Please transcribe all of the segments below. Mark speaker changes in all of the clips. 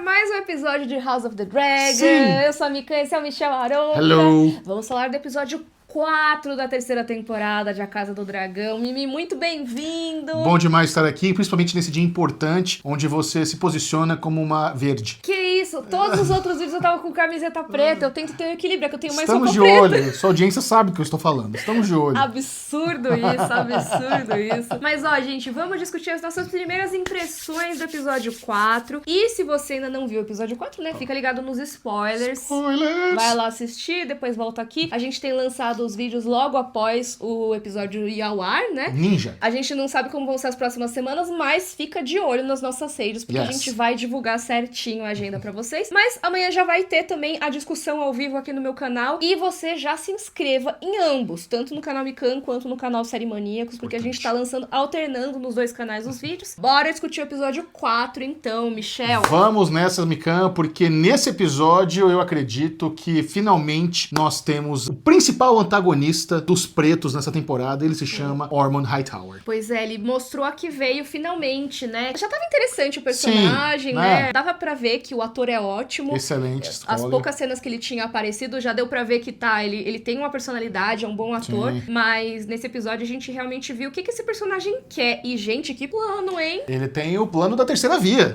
Speaker 1: mais um episódio de House of the Dragon.
Speaker 2: Sim.
Speaker 1: Eu sou a Mika, esse é o Michel Arouca.
Speaker 2: Hello.
Speaker 1: Vamos falar do episódio 4 da terceira temporada de A Casa do Dragão. Mimi, muito bem-vindo!
Speaker 2: Bom demais estar aqui, principalmente nesse dia importante, onde você se posiciona como uma verde.
Speaker 1: Que isso? Todos os outros vídeos eu tava com camiseta preta. Eu tento ter um equilíbrio, é que eu tenho mais
Speaker 2: Estamos
Speaker 1: roupa
Speaker 2: de
Speaker 1: preta.
Speaker 2: olho, sua audiência sabe do que eu estou falando. Estamos de olho.
Speaker 1: Absurdo isso. Mas ó, gente, vamos discutir as nossas primeiras impressões do episódio 4. E se você ainda não viu o episódio 4, né, fica ligado nos spoilers.
Speaker 2: Spoilers!
Speaker 1: Vai lá assistir, depois volta aqui. A gente tem lançado os vídeos logo após o episódio ir ao ar, né?
Speaker 2: Ninja.
Speaker 1: A gente não sabe como vão ser as próximas semanas, mas fica de olho nas nossas redes, porque a gente vai divulgar certinho a agenda pra vocês. Mas amanhã já vai ter também a discussão ao vivo aqui no meu canal. E você já se inscreva em ambos, tanto no canal Mikan quanto no canal Série Maníacos, porque a gente tá lançando, alternando nos dois canais os vídeos. Bora discutir o episódio 4, então, Michel.
Speaker 2: Vamos nessa, Mikan, porque nesse episódio eu acredito que finalmente nós temos o principal antagonista dos pretos nessa temporada. Ele se chama Ormond Hightower.
Speaker 1: Pois é, ele mostrou a que veio finalmente, né? Já tava interessante o personagem,
Speaker 2: Sim,
Speaker 1: né? Dava pra ver que o ator é ótimo.
Speaker 2: Excelente escolha.
Speaker 1: As poucas cenas que ele tinha aparecido, já deu pra ver que ele tem uma personalidade, é um bom ator.
Speaker 2: Sim.
Speaker 1: Mas nesse episódio a gente realmente viu o que esse personagem quer. E, gente, que plano, hein?
Speaker 2: Ele tem o plano da terceira via.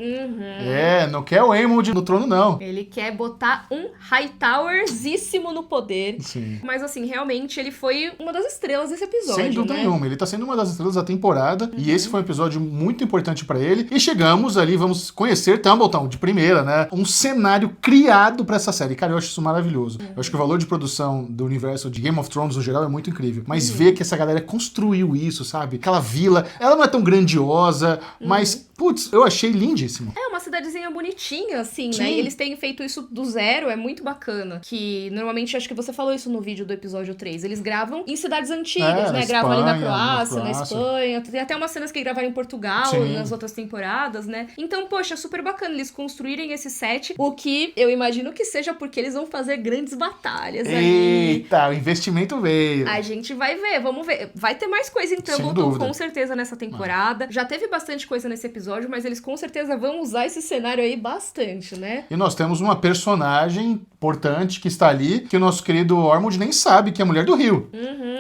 Speaker 2: Não quer o Aemond no trono, não.
Speaker 1: Ele quer botar um Hightowerzíssimo no poder.
Speaker 2: Sim.
Speaker 1: Mas, assim, realmente ele foi uma das estrelas desse episódio,
Speaker 2: Sem dúvida
Speaker 1: né?
Speaker 2: nenhuma, ele tá sendo uma das estrelas da temporada, e esse foi um episódio muito importante pra ele. E chegamos ali, vamos conhecer Tumbleton de primeira, né? Um cenário criado pra essa série. Cara, eu acho isso maravilhoso. Eu acho que o valor de produção do universo de Game of Thrones no geral é muito incrível. Mas ver que essa galera construiu isso, sabe? Aquela vila, ela não é tão grandiosa, mas, putz, eu achei lindíssimo.
Speaker 1: É uma cidadezinha bonitinha, assim,
Speaker 2: Sim.
Speaker 1: né? E eles têm feito isso do zero, é muito bacana. Que normalmente, acho que você falou isso no vídeo do episódio 3. Eles gravam em cidades antigas, né?
Speaker 2: Na
Speaker 1: Gravam ali na
Speaker 2: Espanha,
Speaker 1: Croácia, na
Speaker 2: Croácia.
Speaker 1: Espanha. Tem até umas cenas que gravaram em Portugal,
Speaker 2: Sim.
Speaker 1: nas outras temporadas, né? Então, poxa, super bacana eles construírem esse set. O que eu imagino que seja porque eles vão fazer grandes batalhas aí.
Speaker 2: Eita, o investimento veio.
Speaker 1: A gente vai ver, vamos ver. Vai ter mais coisa em
Speaker 2: Sem
Speaker 1: Tumbleton,
Speaker 2: dúvida.
Speaker 1: com certeza, nessa temporada. Já teve bastante coisa nesse episódio, mas eles com certeza vão usar esse cenário aí bastante, né?
Speaker 2: E nós temos uma personagem importante que está ali, que o nosso querido Ormond nem sabe que é a mulher do Rio.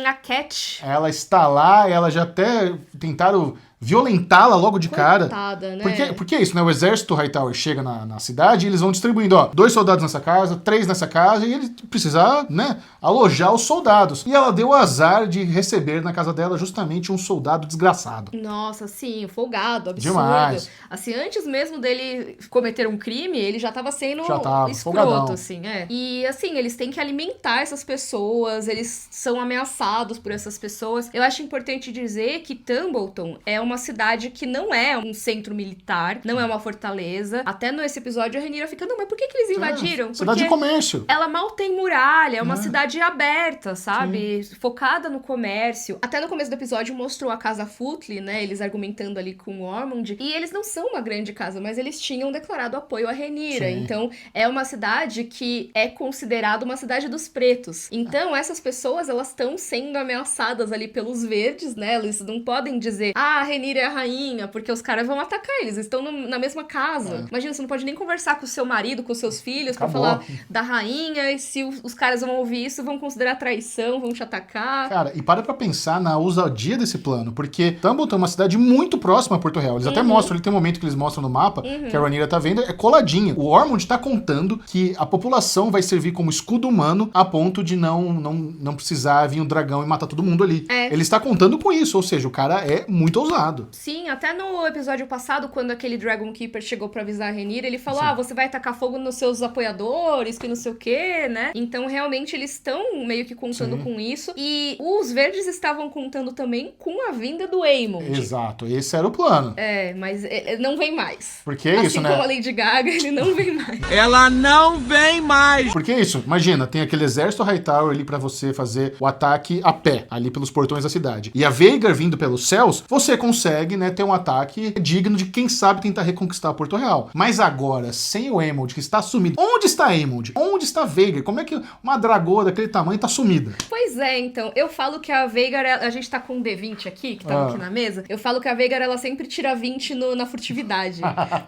Speaker 1: A Cat.
Speaker 2: Ela está lá, ela já até tentaram violentá-la logo de cara.
Speaker 1: Coitada, né?
Speaker 2: Porque é isso, né? O exército Hightower chega na cidade e eles vão distribuindo, ó, 2 soldados nessa casa, 3 nessa casa, e ele precisa, né, alojar os soldados. E ela deu o azar de receber na casa dela justamente um soldado desgraçado.
Speaker 1: Nossa, sim, folgado, absurdo.
Speaker 2: Demais.
Speaker 1: Assim, antes mesmo dele cometer um crime, ele já tava sendo
Speaker 2: Já tava,
Speaker 1: escroto,
Speaker 2: folgadão.
Speaker 1: assim, é. E, assim, eles têm que alimentar essas pessoas, eles são ameaçados por essas pessoas. Eu acho importante dizer que Tumbleton é uma cidade que não é um centro militar, não é uma fortaleza. Até nesse episódio a Rhaenyra fica, não, mas por que eles invadiram?
Speaker 2: Cidade de comércio.
Speaker 1: Ela mal tem muralha, é uma cidade aberta, sabe? Focada no comércio. Até no começo do episódio mostrou a casa Footly, né? Eles argumentando ali com o Ormond. E eles não são uma grande casa, mas eles tinham declarado apoio à Rhaenyra.
Speaker 2: Sim.
Speaker 1: Então, é uma cidade que é considerada uma cidade dos pretos. Então, essas pessoas, elas estão sendo ameaçadas ali pelos verdes, né? Eles não podem dizer, a Rhaenyra é a rainha, porque os caras vão atacar, eles estão na mesma casa. Imagina, você não pode nem conversar com o seu marido, com os seus filhos, pra
Speaker 2: Acabou.
Speaker 1: falar da rainha, e se os caras vão ouvir isso, vão considerar traição, vão te atacar.
Speaker 2: Cara, e para pra pensar na ousadia desse plano, porque Tumbleton é uma cidade muito próxima a Porto Real. Eles até mostram, tem um momento que eles mostram no mapa, que a Rhaenyra tá vendo, é coladinho. O Ormond tá contando que a população vai servir como escudo humano a ponto de não precisar vir um dragão e matar todo mundo ali. Ele está contando com isso, ou seja, o cara é muito ousado.
Speaker 1: Sim, até no episódio passado, quando aquele Dragon Keeper chegou pra avisar a Rhaenyra, ele falou, você vai tacar fogo nos seus apoiadores, que não sei o quê, né? Então, realmente, eles estão meio que contando com isso. E os verdes estavam contando também com a vinda do Aemond.
Speaker 2: Exato, esse era o plano.
Speaker 1: Mas não vem mais.
Speaker 2: Porque é isso,
Speaker 1: assim
Speaker 2: né?
Speaker 1: como a Lady Gaga, ele não vem mais.
Speaker 3: Ela não vem mais!
Speaker 2: Porque é isso, imagina, tem aquele exército Hightower ali pra você fazer o ataque a pé, ali pelos portões da cidade. E a Vhagar vindo pelos céus, você com consegue, né, ter um ataque digno de quem sabe tentar reconquistar Porto Real. Mas agora, sem o Aemond, que está sumido. Onde está Aemond? Onde está Vhagar? Como é que uma dragoa daquele tamanho tá sumida?
Speaker 1: Pois é, então. Eu falo que a Vhagar, a gente tá com um D20 aqui, que tá aqui na mesa. Eu falo que a Vhagar, ela sempre tira 20 na furtividade.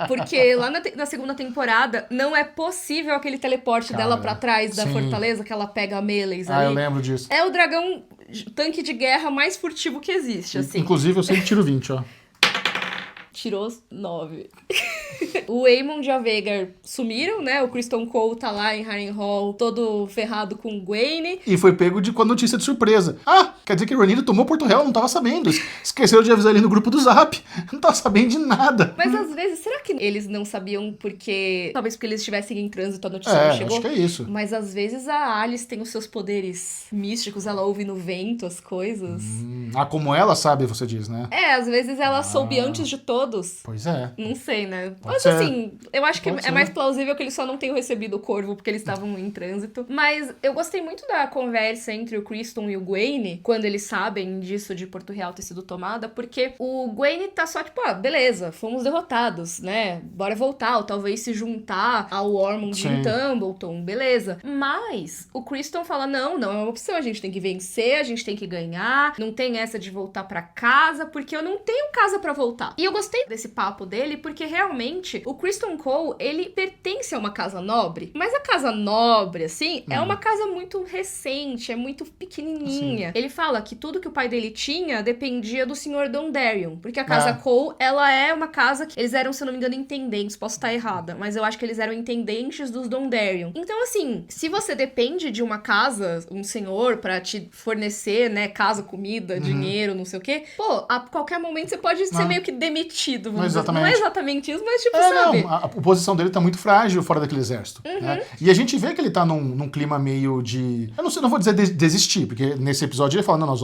Speaker 1: Porque lá na segunda temporada, não é possível aquele teleporte dela pra trás da fortaleza, que ela pega a Meleys ali.
Speaker 2: Eu lembro disso.
Speaker 1: É o dragão tanque de guerra mais furtivo que existe, assim.
Speaker 2: Inclusive, eu sempre tiro 20, ó.
Speaker 1: Tirou 9. O Aemond e a Vhagar sumiram, né? O Criston Cole tá lá em Harrenhal, todo ferrado com o Gwaine.
Speaker 2: E foi pego com a notícia de surpresa. Quer dizer que o Rhaenyra tomou Porto Real, não tava sabendo. Esqueceu de avisar ele no grupo do Zap. Não tava sabendo de nada.
Speaker 1: Mas às vezes, será que eles não sabiam porque... Talvez porque eles estivessem em trânsito, a notícia não chegou?
Speaker 2: Acho que é isso.
Speaker 1: Mas às vezes a Alice tem os seus poderes místicos, ela ouve no vento as coisas.
Speaker 2: Como ela sabe, você diz, né?
Speaker 1: Às vezes ela soube antes de todos.
Speaker 2: Pois é.
Speaker 1: Não sei, né?
Speaker 2: Pode
Speaker 1: Mas
Speaker 2: ser.
Speaker 1: assim, eu acho que
Speaker 2: Pode
Speaker 1: é
Speaker 2: ser.
Speaker 1: mais plausível que eles só não tenham recebido o corvo porque eles estavam em trânsito. Mas eu gostei muito da conversa entre o Criston e o Gwaine, quando eles sabem disso de Porto Real ter sido tomada, porque o Gwaine tá só tipo, beleza, fomos derrotados, né? Bora voltar, ou talvez se juntar ao Ormond em Tumbleton, beleza. Mas o Criston fala, não é uma opção, a gente tem que vencer, a gente tem que ganhar, não tem essa de voltar pra casa, porque eu não tenho casa pra voltar. E eu gostei desse papo dele, porque realmente o Criston Cole, ele pertence a uma casa nobre, mas a casa nobre, assim, é uma casa muito recente, é muito pequenininha. Ele fala que tudo que o pai dele tinha dependia do Sr. Dondarrion, porque a casa Cole, ela é uma casa que eles eram, se eu não me engano, intendentes, posso estar errada, mas eu acho que eles eram intendentes dos Dondarrion. Então, assim, se você depende de uma casa, um senhor, pra te fornecer, né, casa, comida, dinheiro, não sei o quê, a qualquer momento você pode ser meio que demitido, vamos dizer. Não é exatamente isso, mas tipo, sabe?
Speaker 2: Não, a posição dele tá muito frágil fora daquele exército. Né? E a gente vê que ele tá num clima meio de... Eu não vou dizer desistir, porque nesse episódio ele fala, não, nós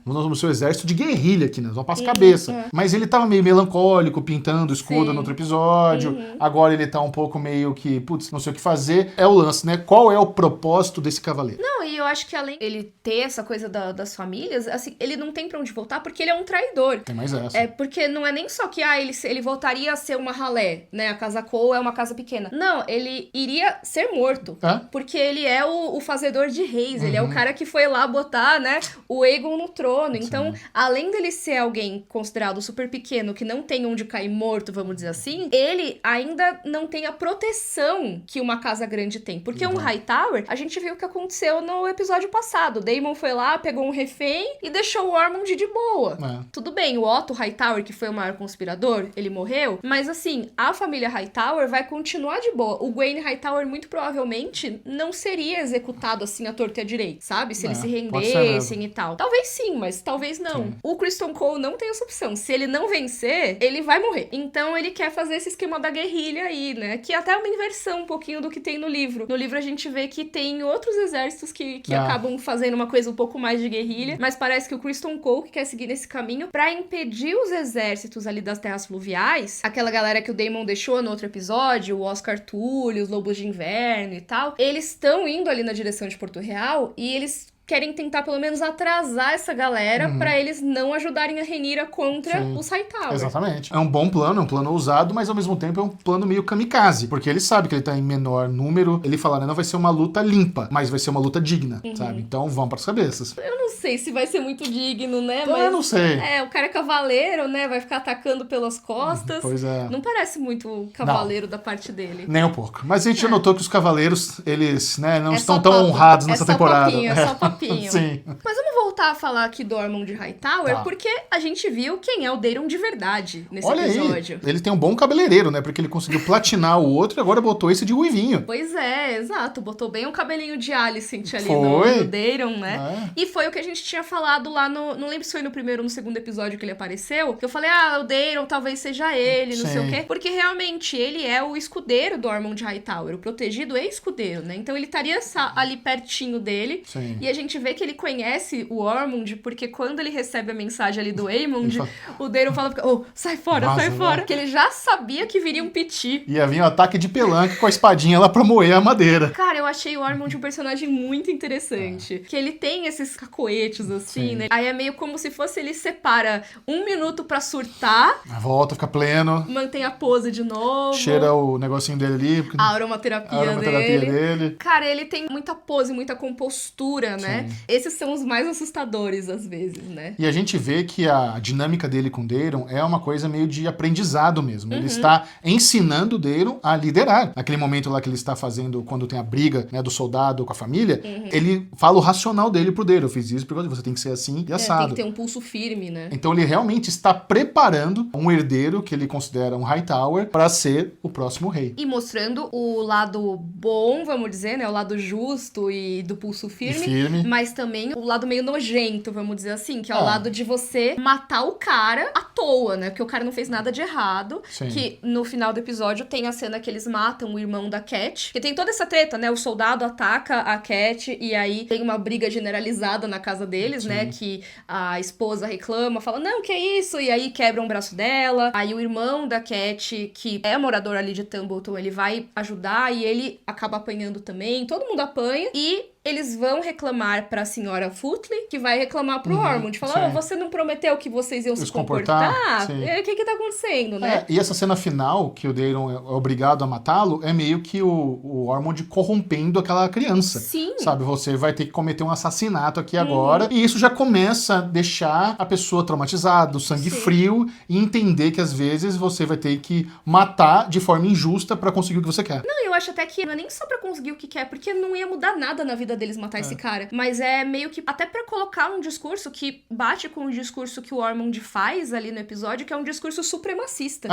Speaker 2: vamos ser o exército de guerrilha aqui, né? Nós vamos para as cabeças. Mas ele tava meio melancólico, pintando escudo no outro episódio. Agora ele tá um pouco meio que, putz, não sei o que fazer. É o lance, né? Qual é o propósito desse cavaleiro?
Speaker 1: Não, e eu acho que além ele ter essa coisa das famílias, assim, ele não tem pra onde voltar porque ele é um traidor.
Speaker 2: Tem mais essa.
Speaker 1: É porque não é nem só que ele voltaria a ser uma ralé, né? A casa Cole é uma casa pequena. Não, ele iria ser morto. Porque ele é o fazedor de reis. Ele é o cara que foi lá botar, né, o Aegon no trono. Então, além dele ser alguém considerado super pequeno, que não tem onde cair morto, vamos dizer assim, ele ainda não tem a proteção que uma casa grande tem. Porque um Hightower, a gente viu o que aconteceu no episódio passado. O Daemon foi lá, pegou um refém e deixou o Ormond de boa. Tudo bem, o Otto Hightower, que foi o maior conspirador, ele morreu, mas assim, a família Hightower vai continuar de boa. O Gwaine Hightower, muito provavelmente, não seria executado assim à torta e à direita, sabe? Se eles se rendessem e tal. Talvez sim, mas talvez não. O Criston Cole não tem essa opção. Se ele não vencer, ele vai morrer. Então ele quer fazer esse esquema da guerrilha aí, né? Que até é uma inversão um pouquinho do que tem no livro. No livro a gente vê que tem outros exércitos que acabam fazendo uma coisa um pouco mais de guerrilha, mas parece que o Criston Cole que quer seguir nesse caminho pra impedir os exércitos ali das terras fluviais, aquela galera que o Daemon deixou no outro episódio, o Oscar Tully, os Lobos de Inverno e tal, eles estão indo ali na direção de Porto Real e eles querem tentar pelo menos atrasar essa galera pra eles não ajudarem a Rhaenyra contra os Hightower.
Speaker 2: Exatamente. É um bom plano, é um plano ousado, mas ao mesmo tempo é um plano meio kamikaze, porque ele sabe que ele tá em menor número, ele fala, né, não vai ser uma luta limpa, mas vai ser uma luta digna, sabe? Então vão pras cabeças.
Speaker 1: Eu não sei se vai ser muito digno, né?
Speaker 2: Mas eu não sei.
Speaker 1: O cara é cavaleiro, né? Vai ficar atacando pelas costas.
Speaker 2: Pois é.
Speaker 1: Não parece muito cavaleiro da parte dele.
Speaker 2: Nem um pouco. Mas a gente já notou que os cavaleiros, eles, né, não estão tão honrados nessa temporada.
Speaker 1: É só papinho.
Speaker 2: Sim.
Speaker 1: Mas vamos voltar a falar aqui do Ormond Hightower, porque a gente viu quem é o Daemon de verdade nesse episódio.
Speaker 2: Aí, ele tem um bom cabeleireiro, né? Porque ele conseguiu platinar o outro e agora botou esse de ruivinho.
Speaker 1: Pois é, exato. Botou bem um cabelinho de Alicent ali no Daemon, né? E foi o que a gente tinha falado lá no... Não lembro se foi no primeiro ou no segundo episódio que ele apareceu. Que eu falei, o Daemon talvez seja ele, não sei o quê. Porque realmente ele é o escudeiro do Ormond Hightower. O protegido é escudeiro, né? Então ele estaria ali pertinho dele.
Speaker 2: Sim.
Speaker 1: E a gente vê que ele conhece o Ormond, porque quando ele recebe a mensagem ali do Aemond, o Daemon fala, sai fora, sai fora. Porque ele já sabia que viria um piti.
Speaker 2: Ia vir um ataque de pelanque com a espadinha lá pra moer a madeira.
Speaker 1: Cara, eu achei o Ormond um personagem muito interessante. Que ele tem esses cacoetes foguetes, assim, né? Aí é meio como se fosse, ele separa 1 minuto pra surtar.
Speaker 2: Volta, fica pleno.
Speaker 1: Mantém a pose de novo.
Speaker 2: Cheira o negocinho dele ali.
Speaker 1: A aromaterapia dele. Cara, ele tem muita pose, muita compostura, né?
Speaker 2: Sim.
Speaker 1: Esses são os mais assustadores, às vezes, né?
Speaker 2: E a gente vê que a dinâmica dele com o Daeron é uma coisa meio de aprendizado mesmo. Ele está ensinando o Daeron a liderar. Naquele momento lá que ele está fazendo, quando tem a briga, né, do soldado com a família, ele fala o racional dele pro Daeron. Eu fiz isso porque você tem que ser assim e assado.
Speaker 1: Tem que ter um pulso firme, né?
Speaker 2: Então ele realmente está preparando um herdeiro que ele considera um Hightower para ser o próximo rei.
Speaker 1: E mostrando o lado bom, vamos dizer, né? O lado justo e do pulso firme. Mas também o lado meio nojento, vamos dizer assim. Que é o lado de você matar o cara à toa, né? Porque o cara não fez nada de errado.
Speaker 2: Sim.
Speaker 1: Que no final do episódio tem a cena que eles matam o irmão da Cat. Que tem toda essa treta, né? O soldado ataca a Cat e aí tem uma briga generalizada na casa deles, né? Que a esposa reclama, fala, não, que é isso? E aí quebra um braço dela. Aí o irmão da Cat, que é morador ali de Tumbleton, ele vai ajudar e ele acaba apanhando também. Todo mundo apanha e eles vão reclamar pra senhora Footley, que vai reclamar pro Ormond. Falar, você não prometeu que vocês iam se comportar? O que tá acontecendo, né?
Speaker 2: E essa cena final, que o Daeron é obrigado a matá-lo, é meio que o Ormond corrompendo aquela criança.
Speaker 1: Sim.
Speaker 2: Sabe, você vai ter que cometer um assassinato aqui agora. E isso já começa a deixar a pessoa traumatizada, o sangue frio, e entender que às vezes você vai ter que matar de forma injusta pra conseguir o que você quer.
Speaker 1: Não, eu acho até que não é nem só pra conseguir o que quer, porque não ia mudar nada na vida deles matar esse cara. Mas é meio que até pra colocar um discurso que bate com o discurso que o Ormond faz ali no episódio, que é um discurso supremacista.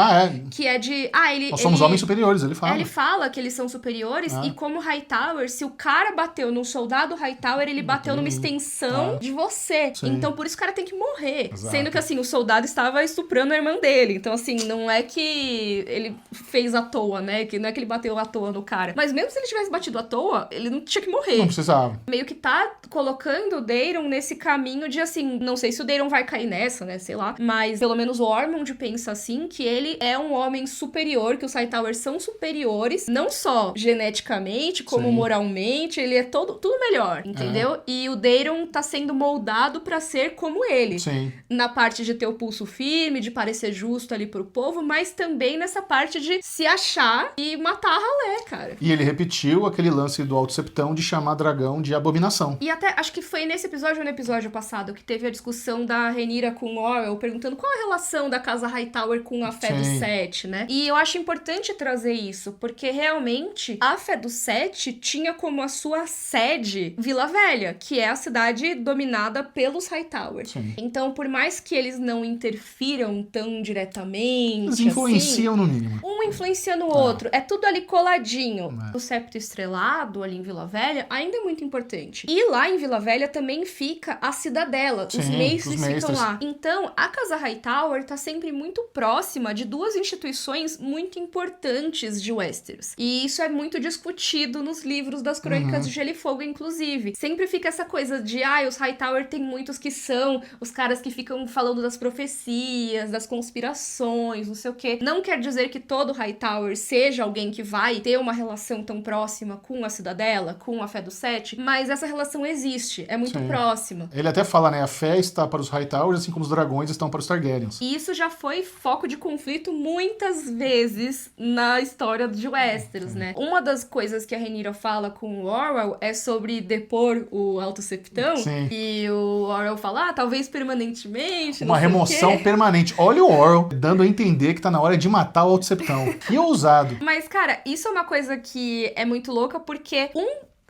Speaker 1: Que é de...
Speaker 2: Nós somos homens superiores, ele fala.
Speaker 1: Ele fala que eles são superiores e como Hightower, se o cara bateu num soldado Hightower, ele bateu numa extensão de você.
Speaker 2: Sim.
Speaker 1: Então por isso o cara tem que morrer.
Speaker 2: Exato.
Speaker 1: Sendo que assim, o soldado estava estuprando a irmã dele. Então assim, não é que ele fez à toa, né? Que não é que ele bateu à toa no cara. Mas mesmo se ele tivesse batido à toa, ele não tinha que morrer.
Speaker 2: Não precisava.
Speaker 1: Meio que tá colocando o Daeron nesse caminho de, assim, não sei se o Daeron vai cair nessa, né, sei lá, mas pelo menos o Ormond pensa, assim, que ele é um homem superior, que os Hightowers são superiores, não só geneticamente, como moralmente, ele é tudo melhor, entendeu? E o Daeron tá sendo moldado pra ser como ele.
Speaker 2: Sim.
Speaker 1: Na parte de ter o pulso firme, de parecer justo ali pro povo, mas também nessa parte de se achar e matar a ralé, cara.
Speaker 2: E ele repetiu aquele lance do Alto Septão de chamar dragão de abominação.
Speaker 1: E até, acho que foi nesse episódio ou no episódio passado que teve a discussão da Rhaenyra com o Orwell, perguntando qual a relação da casa Hightower com a Fé do Sete, né? E eu acho importante trazer isso, porque realmente a Fé do Sete tinha como a sua sede Vila Velha, que é a cidade dominada pelos Hightower.
Speaker 2: Sim.
Speaker 1: Então, por mais que eles não interfiram tão diretamente,
Speaker 2: eles influenciam no mínimo.
Speaker 1: Um influencia no outro. É tudo ali coladinho. O Septo Estrelado, ali em Vila Velha, ainda é muito importante. E lá em Vila Velha também fica a cidadela. Os mestres ficam lá. Então, a Casa Hightower tá sempre muito próxima de duas instituições muito importantes de Westeros. E isso é muito discutido nos livros das Crônicas de Gelo e Fogo, inclusive. Sempre fica essa coisa de, os Hightower tem muitos que são os caras que ficam falando das profecias, das conspirações, não sei o quê. Não quer dizer que todo Hightower seja alguém que vai ter uma relação tão próxima com a cidadela, com a Fé do Sete, mas essa relação existe, é muito próxima.
Speaker 2: Ele até fala, né, a fé está para os Hightowers, assim como os dragões estão para os Targaryens.
Speaker 1: E isso já foi foco de conflito muitas vezes na história de Westeros, né? Uma das coisas que a Rhaenyra fala com o Orwell é sobre depor o Alto Septão.
Speaker 2: Sim.
Speaker 1: E o Orwell fala, talvez permanentemente.
Speaker 2: Uma remoção permanente. Olha o Orwell dando a entender que tá na hora de matar o Alto Septão. Que ousado.
Speaker 1: Mas, cara, isso é uma coisa que é muito louca, porque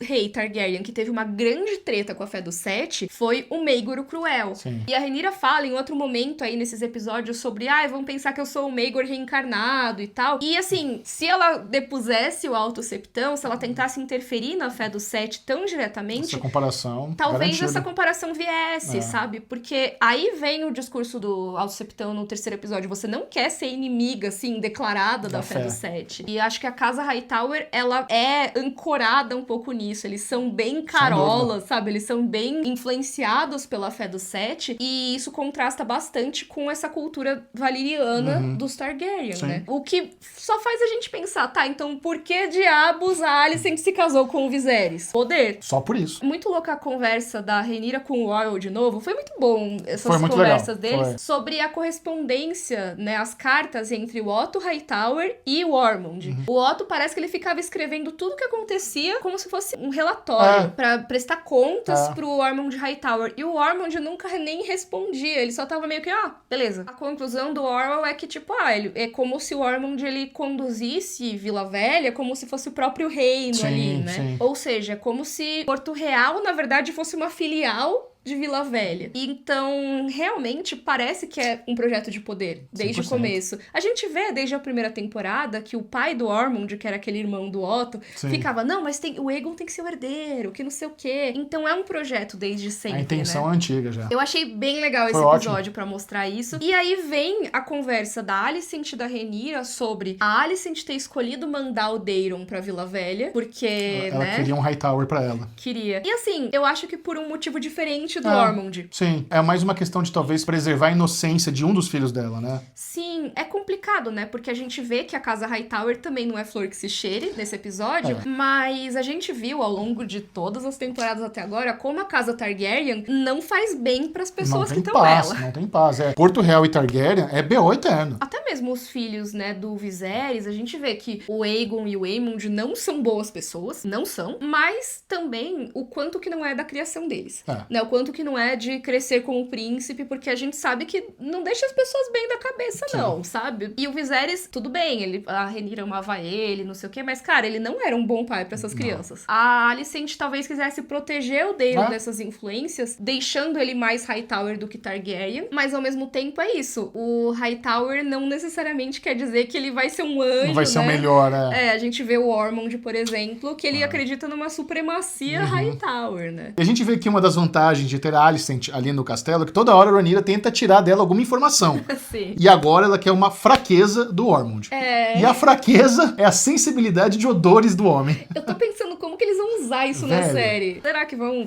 Speaker 1: rei Targaryen que teve uma grande treta com a Fé do Sete foi o Maegor o Cruel.
Speaker 2: Sim.
Speaker 1: E a Rhaenyra fala em outro momento aí nesses episódios sobre, vão pensar que eu sou o Maegor reencarnado e tal. E assim, se ela depusesse o Alto Septão, se ela tentasse interferir na Fé do Sete tão diretamente,
Speaker 2: essa comparação
Speaker 1: talvez
Speaker 2: garantida.
Speaker 1: essa comparação viesse, sabe? Porque aí vem o discurso do Alto Septão no terceiro episódio. Você não quer ser inimiga, assim, declarada da Fé do Sete. E acho que a Casa Hightower, ela é ancorada um pouco nisso. isso. Eles são bem carolas, sabe? Eles são bem influenciados pela fé do Sete. E isso contrasta bastante com essa cultura valeriana dos Targaryen, né? O que só faz a gente pensar, tá, então por que diabos a Alicent se casou com o Viserys? Poder.
Speaker 2: Só por isso.
Speaker 1: Muito louca a conversa da Rhaenyra com o Oral de novo. Foi muito bom essas
Speaker 2: muito
Speaker 1: conversas
Speaker 2: legal.
Speaker 1: deles sobre a correspondência, né, as cartas entre o Otto Hightower e o Ormond. O Otto parece que ele ficava escrevendo tudo o que acontecia como se fosse um relatório pra prestar contas pro Ormond Hightower. E o Ormond nunca nem respondia. Ele só tava meio que, beleza. A conclusão do Orwell é que, tipo, é como se o Ormond, ele conduzisse Vila Velha como se fosse o próprio reino ali, né?
Speaker 2: Sim.
Speaker 1: Ou seja, como se Porto Real, na verdade, fosse uma filial de Vila Velha. Então, realmente, parece que é um projeto de poder, desde 100%. O começo. A gente vê, desde a primeira temporada, que o pai do Ormond, que era aquele irmão do Otto, ficava, não, mas o Aegon tem que ser o herdeiro, que não sei o quê. Então, é um projeto desde sempre,
Speaker 2: a intenção
Speaker 1: né?
Speaker 2: é antiga já.
Speaker 1: Eu achei bem legal esse episódio pra mostrar isso. E aí vem a conversa da Alicent e da Rhaenyra sobre a Alicent ter escolhido mandar o Daeron pra Vila Velha, porque,
Speaker 2: ela queria um Hightower pra ela.
Speaker 1: Queria. E assim, eu acho que por um motivo diferente do Ormond.
Speaker 2: Sim, é mais uma questão de talvez preservar a inocência de um dos filhos dela, né?
Speaker 1: Sim, é complicado, né? Porque a gente vê que a casa Hightower também não é flor que se cheire nesse episódio, mas a gente viu ao longo de todas as temporadas até agora como a casa Targaryen não faz bem pras pessoas que estão nela.
Speaker 2: Não tem paz. Porto Real e Targaryen é BO eterno.
Speaker 1: Até mesmo os filhos, né, do Viserys, a gente vê que o Aegon e o Aemond não são boas pessoas, não são, mas também o quanto que não é da criação deles, né? O quanto que não é de crescer como príncipe, porque a gente sabe que não deixa as pessoas bem da cabeça, não, sabe? E o Viserys, tudo bem, a Rhaenyra amava ele, não sei o quê, mas, cara, ele não era um bom pai pra essas crianças. A Alicent talvez quisesse proteger o Daeron dessas influências, deixando ele mais Hightower do que Targaryen, mas ao mesmo tempo é isso. O Hightower não necessariamente quer dizer que ele vai ser um anjo,
Speaker 2: não vai ser o melhor,
Speaker 1: a gente vê o Ormond, por exemplo, que ele acredita numa supremacia Hightower, né?
Speaker 2: E a gente vê que uma das vantagens de ter a Alicent ali no castelo é que toda hora a Rhaenyra tenta tirar dela alguma informação.
Speaker 1: Sim.
Speaker 2: E agora ela quer uma fraqueza do Ormond. E a fraqueza é a sensibilidade de odores do homem.
Speaker 1: Eu tô pensando como que eles vão usar isso na série. Será que vão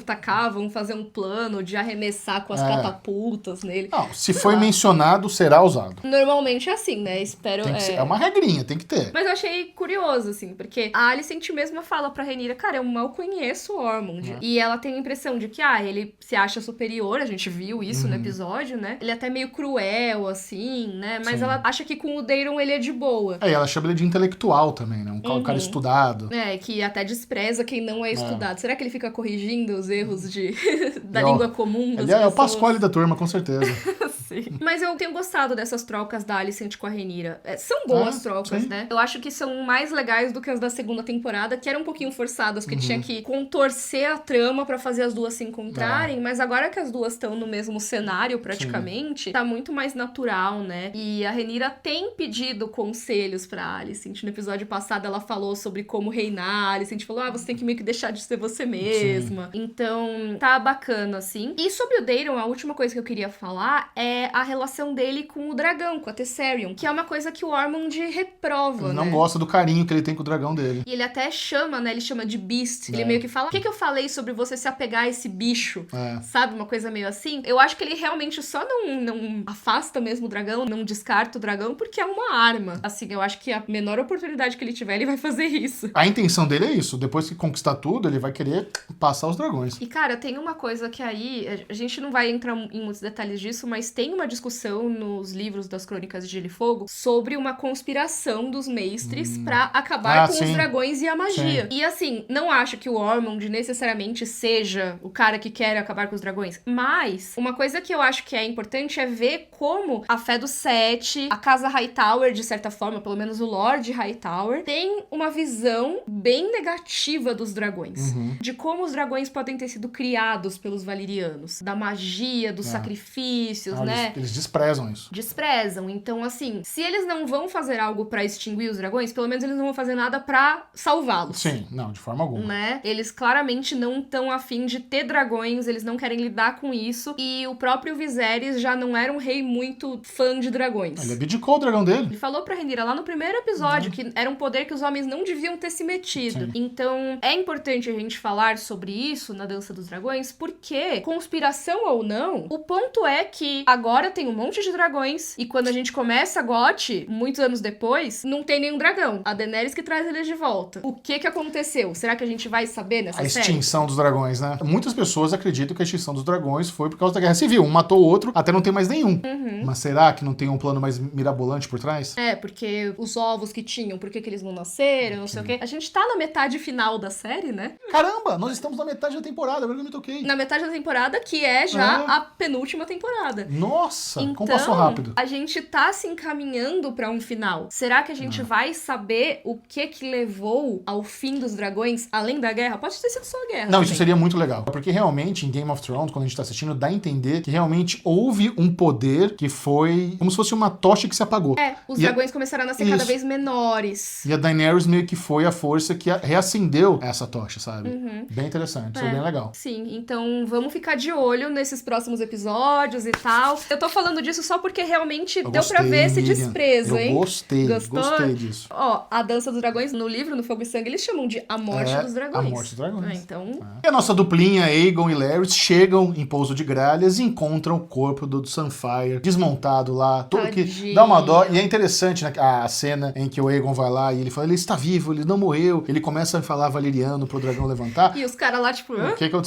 Speaker 1: fazer um plano de arremessar com as catapultas nele?
Speaker 2: Não, se foi mencionado, será usado.
Speaker 1: Normalmente é assim, né? Espero...
Speaker 2: É uma regrinha, tem que ter.
Speaker 1: Mas eu achei curioso, assim, porque a Alicent mesma fala pra Rhaenyra, cara, eu mal conheço o Ormond. E ela tem a impressão de que, ele se acha superior, a gente viu isso no episódio, né? Ele é até meio cruel, assim, né? Mas ela acha que com o Daeron ele é de boa.
Speaker 2: E ela chama ele de intelectual também, né? Um cara estudado.
Speaker 1: Que até despreza quem não é estudado. Será que ele fica corrigindo os erros da língua comum das pessoas?
Speaker 2: É o Pasquale da turma, com certeza.
Speaker 1: Sim. Mas eu tenho gostado dessas trocas da Alicent com a Rhaenyra. São boas trocas, né? Eu acho que são mais legais do que as da segunda temporada, que eram um pouquinho forçadas, porque tinha que contorcer a trama pra fazer as duas se encontrarem, mas agora que as duas estão no mesmo cenário, praticamente, tá muito mais natural, né? E a Rhaenyra tem pedido conselhos pra Alicent. No episódio passado, ela falou sobre como reinar. A Alicent falou, você tem que meio que deixar de ser você mesma. Então, tá bacana, assim. E sobre o Daeron, a última coisa que eu queria falar é a relação dele com o dragão, com a Tessarion, que é uma coisa que o Ormond reprova,
Speaker 2: Ele não gosta do carinho que ele tem com o dragão dele.
Speaker 1: E ele até chama, né? Ele chama de Beast. Ele meio que fala, o que eu falei sobre você se apegar a esse bicho? Sabe? Uma coisa meio assim. Eu acho que ele realmente só não afasta mesmo o dragão, não descarta o dragão, porque é uma arma. Assim, eu acho que a menor oportunidade que ele tiver, ele vai fazer isso.
Speaker 2: A intenção dele é isso. Depois que conquistar tudo, ele vai querer passar os dragões.
Speaker 1: E, cara, tem uma coisa que aí... A gente não vai entrar em muitos detalhes disso, mas tem uma discussão nos livros das Crônicas de Gelo e Fogo sobre uma conspiração dos mestres pra acabar com os dragões e a magia. E, assim, não acho que o Ormond necessariamente seja o cara que quer acabar com os dragões, mas uma coisa que eu acho que é importante é ver como a fé do Sete, a casa Hightower, de certa forma, pelo menos o Lord Hightower, tem uma visão bem negativa dos dragões. De como os dragões podem ter sido criados pelos valerianos. Da magia, dos sacrifícios, né?
Speaker 2: Eles desprezam isso.
Speaker 1: Desprezam. Então, assim, se eles não vão fazer algo pra extinguir os dragões, pelo menos eles não vão fazer nada pra salvá-los.
Speaker 2: Sim, não, de forma alguma.
Speaker 1: Né? Eles claramente não estão afim de ter dragões, eles não querem lidar com isso. E o próprio Viserys já não era um rei muito fã de dragões.
Speaker 2: Ele abdicou o dragão dele.
Speaker 1: Ele falou pra Rhaenyra lá no primeiro episódio que era um poder que os homens não deviam ter se metido.
Speaker 2: Sim.
Speaker 1: Então, é importante a gente falar sobre isso na Dança dos Dragões, porque, conspiração ou não, o ponto é que agora tem um monte de dragões e quando a gente começa a GOT, muitos anos depois, não tem nenhum dragão. A Daenerys que traz eles de volta. O que aconteceu? Será que a gente vai saber nessa série?
Speaker 2: A extinção dos dragões, né? Muitas pessoas acreditam que a extinção dos dragões foi por causa da Guerra Civil. Um matou o outro, até não tem mais nenhum. Mas será que não tem um plano mais mirabolante por trás?
Speaker 1: Porque os ovos que tinham, por que eles não nasceram, não sei o quê. A gente tá na metade final da série, né?
Speaker 2: Caramba, nós estamos na metade da temporada, agora que eu me toquei.
Speaker 1: Na metade da temporada, que é já a penúltima temporada.
Speaker 2: Nossa,
Speaker 1: então,
Speaker 2: como passou rápido.
Speaker 1: A gente tá se encaminhando pra um final. Será que a gente vai saber o que levou ao fim dos dragões, além da guerra? Pode ter sido só a guerra.
Speaker 2: Não,
Speaker 1: também.
Speaker 2: isso seria muito legal. Porque realmente, em Game of Thrones, quando a gente tá assistindo, dá a entender que realmente houve um poder que foi como se fosse uma tocha que se apagou.
Speaker 1: Os dragões começaram a nascer cada vez menores.
Speaker 2: E a Daenerys meio que foi a força que reacendeu essa tocha, sabe? Bem interessante, isso é bem legal.
Speaker 1: Sim, então vamos ficar de olho nesses próximos episódios e tal. Eu tô falando disso só porque realmente deu pra ver esse desprezo, hein?
Speaker 2: Gostei disso.
Speaker 1: Ó, a Dança dos Dragões, no livro, no Fogo e Sangue, eles chamam de A Morte dos Dragões.
Speaker 2: A Morte dos Dragões.
Speaker 1: Então...
Speaker 2: E a nossa duplinha, Aegon e Larys, chegam em Pouso de Gralhas e encontram o corpo do Sunfire desmontado lá. Tudo que dá uma dó. E é interessante, né, a cena em que o Aegon vai lá e ele fala, ele está vivo, ele não morreu. Ele começa a falar valeriano pro dragão levantar.
Speaker 1: E os caras lá, tipo...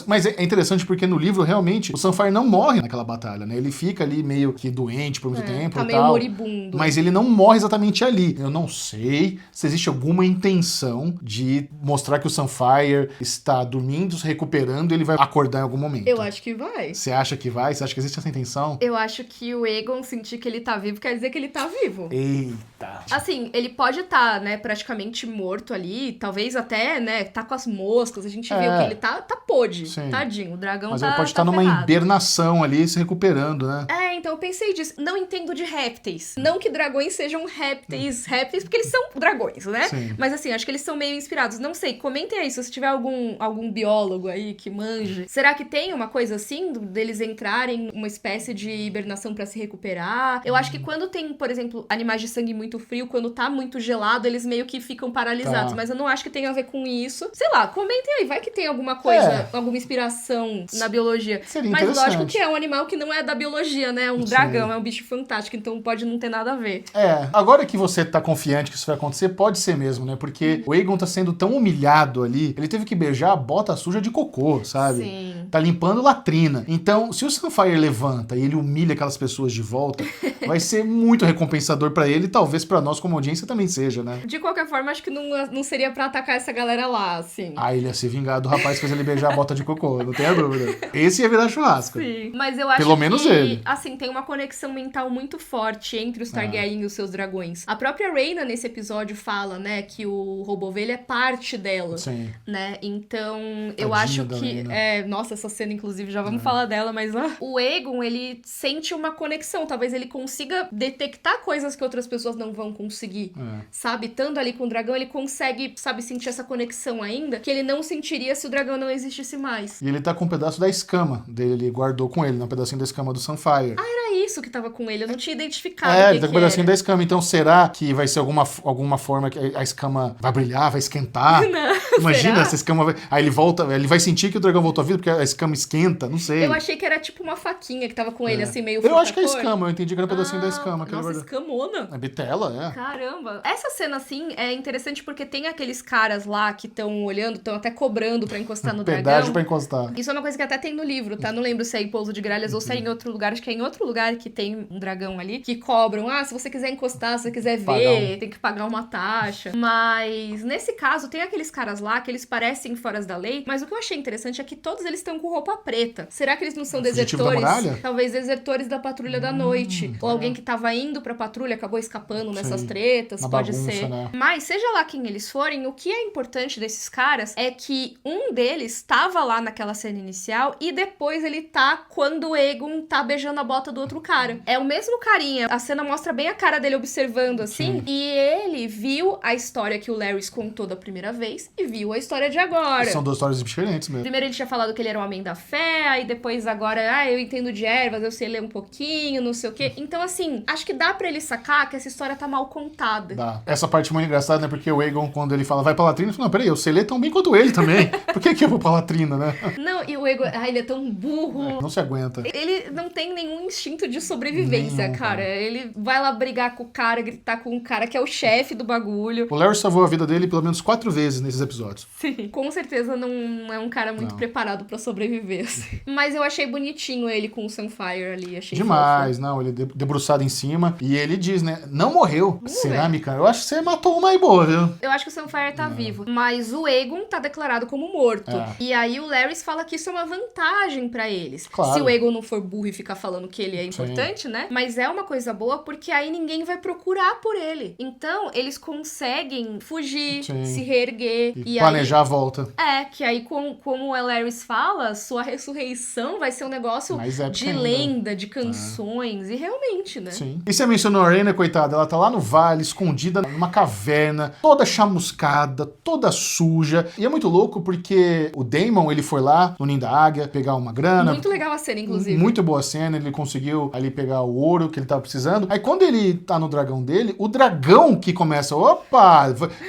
Speaker 2: Mas é interessante porque no livro, realmente, o Sunfire não morre naquela batalha, né? Ele fica ali meio que doente por muito tempo e
Speaker 1: meio
Speaker 2: tal.
Speaker 1: moribundo.
Speaker 2: Mas ele não morre exatamente ali. Eu não sei se existe alguma intenção de mostrar que o Sunfire está dormindo, se recuperando e ele vai acordar em algum momento.
Speaker 1: Eu acho que vai.
Speaker 2: Você acha que vai? Você acha que existe essa intenção?
Speaker 1: Eu acho que o Aegon sentir que ele tá vivo quer dizer que ele tá vivo.
Speaker 2: Eita.
Speaker 1: Assim, ele pode estar, né, praticamente morto ali, talvez até, né, tá com as moscas, a gente viu que ele tá podre, tadinho, o dragão
Speaker 2: Mas
Speaker 1: tá
Speaker 2: ele pode estar numa
Speaker 1: ferrado.
Speaker 2: hibernação ali, se recuperando, né?
Speaker 1: Então eu pensei disso. Não entendo de répteis. Não que dragões sejam répteis, porque eles são dragões, né?
Speaker 2: Sim.
Speaker 1: Mas assim, acho que eles são meio inspirados. Não sei, comentem aí se tiver algum biólogo aí que manje. Será que tem uma coisa assim, deles entrarem uma espécie de hibernação pra se recuperar? Eu acho que quando tem, por exemplo, animais de sangue muito frio, quando tá muito gelado, eles meio que ficam paralisados. Mas eu não acho que tenha a ver com isso. Sei lá, comentem aí, vai que tem alguma coisa, alguma inspiração na biologia.
Speaker 2: Seria
Speaker 1: Mas
Speaker 2: interessante.
Speaker 1: lógico que é um animal que não é da biologia, né? É um dragão, é um bicho fantástico, então pode não ter nada a ver.
Speaker 2: Agora que você tá confiante que isso vai acontecer, pode ser mesmo, né? Porque o Aegon tá sendo tão humilhado ali, ele teve que beijar a bota suja de cocô, sabe?
Speaker 1: Sim.
Speaker 2: Tá limpando latrina. Então, se o Sunfire levanta e ele humilha aquelas pessoas de volta, vai ser muito recompensador pra ele e talvez pra nós como audiência também seja, né?
Speaker 1: De qualquer forma, acho que não seria pra atacar essa galera lá, assim.
Speaker 2: Ele ia se vingar do rapaz que fez ele beijar a bota de cocô, não tenha dúvida. Esse ia virar churrasco.
Speaker 1: Sim. Mas eu acho
Speaker 2: Pelo menos ele.
Speaker 1: Assim, tem uma conexão mental muito forte entre os Targaryen e os seus dragões. A própria Rhaena, nesse episódio, fala, né, que o Robovelho é parte dela.
Speaker 2: Sim.
Speaker 1: Né? Então, eu
Speaker 2: Tadinha
Speaker 1: acho
Speaker 2: da
Speaker 1: que...
Speaker 2: Rhaena.
Speaker 1: Nossa, essa cena, inclusive, já vamos falar dela, mas... O Aegon, ele sente uma conexão. Talvez ele consiga detectar coisas que outras pessoas não vão conseguir. Sabe? Estando ali com o dragão, ele consegue, sabe, sentir essa conexão ainda, que ele não sentiria se o dragão não existisse mais.
Speaker 2: E ele tá com um pedaço da escama dele, ele guardou com ele, né? Um pedacinho da escama do Sunfire.
Speaker 1: Era isso que tava com ele, eu não tinha identificado
Speaker 2: ele tá com um pedacinho da escama. Então, será que vai ser alguma forma que a escama vai brilhar, vai esquentar?
Speaker 1: Não,
Speaker 2: Imagina,
Speaker 1: será?
Speaker 2: essa escama vai... Aí ele volta, ele vai sentir que o dragão voltou à vida porque a escama esquenta, não sei.
Speaker 1: Eu achei que era tipo uma faquinha que tava com ele, assim, meio
Speaker 2: Eu acho que é
Speaker 1: fruta-cor.
Speaker 2: escama, eu entendi que era um pedacinho da escama.
Speaker 1: Nossa, escamona.
Speaker 2: É bitela,
Speaker 1: Caramba. Essa cena, assim, é interessante porque tem aqueles caras lá que estão olhando, estão até cobrando pra encostar no dragão.
Speaker 2: Pedágio pra encostar.
Speaker 1: Isso é uma coisa que até tem no livro, tá? Não lembro se é em Pouso de Gralhas ou se é em outro lugar. Acho que é em outro lugar que tem um dragão ali, que cobram. Se você quiser encostar, se você quiser ver, tem que pagar uma taxa. Mas, nesse caso, tem aqueles caras lá que eles parecem fora da lei, mas o que eu achei interessante é que todos eles estão com roupa preta. Será que eles não são desertores?
Speaker 2: Da muralha?
Speaker 1: Talvez desertores da Patrulha da Noite. Ou alguém que tava indo pra patrulha, acabou escapando nessas tretas, pode
Speaker 2: bagunça,
Speaker 1: ser.
Speaker 2: Né?
Speaker 1: Mas, seja lá quem eles forem, o que é importante desses caras é que um deles tava lá naquela cena inicial e depois ele tá quando o Aegon tá beijando a bota do outro outro cara. É o mesmo carinha. A cena mostra bem a cara dele observando, assim. Sim. E ele viu a história que o Larry contou da primeira vez e viu a história de agora.
Speaker 2: São duas histórias diferentes mesmo.
Speaker 1: Primeiro ele tinha falado que ele era um homem da fé, aí depois agora, eu entendo de ervas, eu sei ler um pouquinho, não sei o quê. Então, assim, acho que dá pra ele sacar que essa história tá mal contada.
Speaker 2: Dá. Essa parte é muito engraçada, né? Porque o Aegon, quando ele fala, vai pra latrina, ele fala, não, peraí, eu sei ler tão bem quanto ele também. Por que eu vou pra latrina, né?
Speaker 1: Não, e o Aegon, ele é tão burro.
Speaker 2: Não se aguenta.
Speaker 1: Ele não tem nenhum instinto de sobrevivência, cara. Ele vai lá brigar com o cara, gritar com o cara que é o chefe do bagulho.
Speaker 2: O Larry salvou a vida dele pelo menos 4 vezes nesses episódios.
Speaker 1: Sim. Com certeza não é um cara muito preparado pra sobreviver, assim. Mas eu achei bonitinho ele com o Sunfire ali. Achei
Speaker 2: demais,
Speaker 1: fofo.
Speaker 2: Não, ele debruçado em cima. E ele diz, né, não morreu. Cerâmica, eu acho que você matou uma aí boa, viu?
Speaker 1: Eu acho que o Sunfire tá vivo. Mas o Aegon tá declarado como morto. E aí o Larys fala que isso é uma vantagem pra eles.
Speaker 2: Claro.
Speaker 1: Se o Aegon não for burro e ficar falando que ele é importante, né? Mas é uma coisa boa porque aí ninguém vai procurar por ele. Então, eles conseguem fugir, se reerguer.
Speaker 2: E planejar a volta.
Speaker 1: Que aí, como o Larys fala, sua ressurreição vai ser um negócio de lenda, de canções. E realmente, né?
Speaker 2: Sim. E você mencionou a Rhaena, coitada, ela tá lá no vale, escondida numa caverna, toda chamuscada, toda suja. E é muito louco porque o Daemon, ele foi lá no Ninho da Águia pegar uma grana.
Speaker 1: Muito legal a cena, inclusive.
Speaker 2: Muito boa cena, ele conseguiu ali pegar o ouro que ele tava precisando. Aí quando ele tá no dragão dele, o dragão que começa,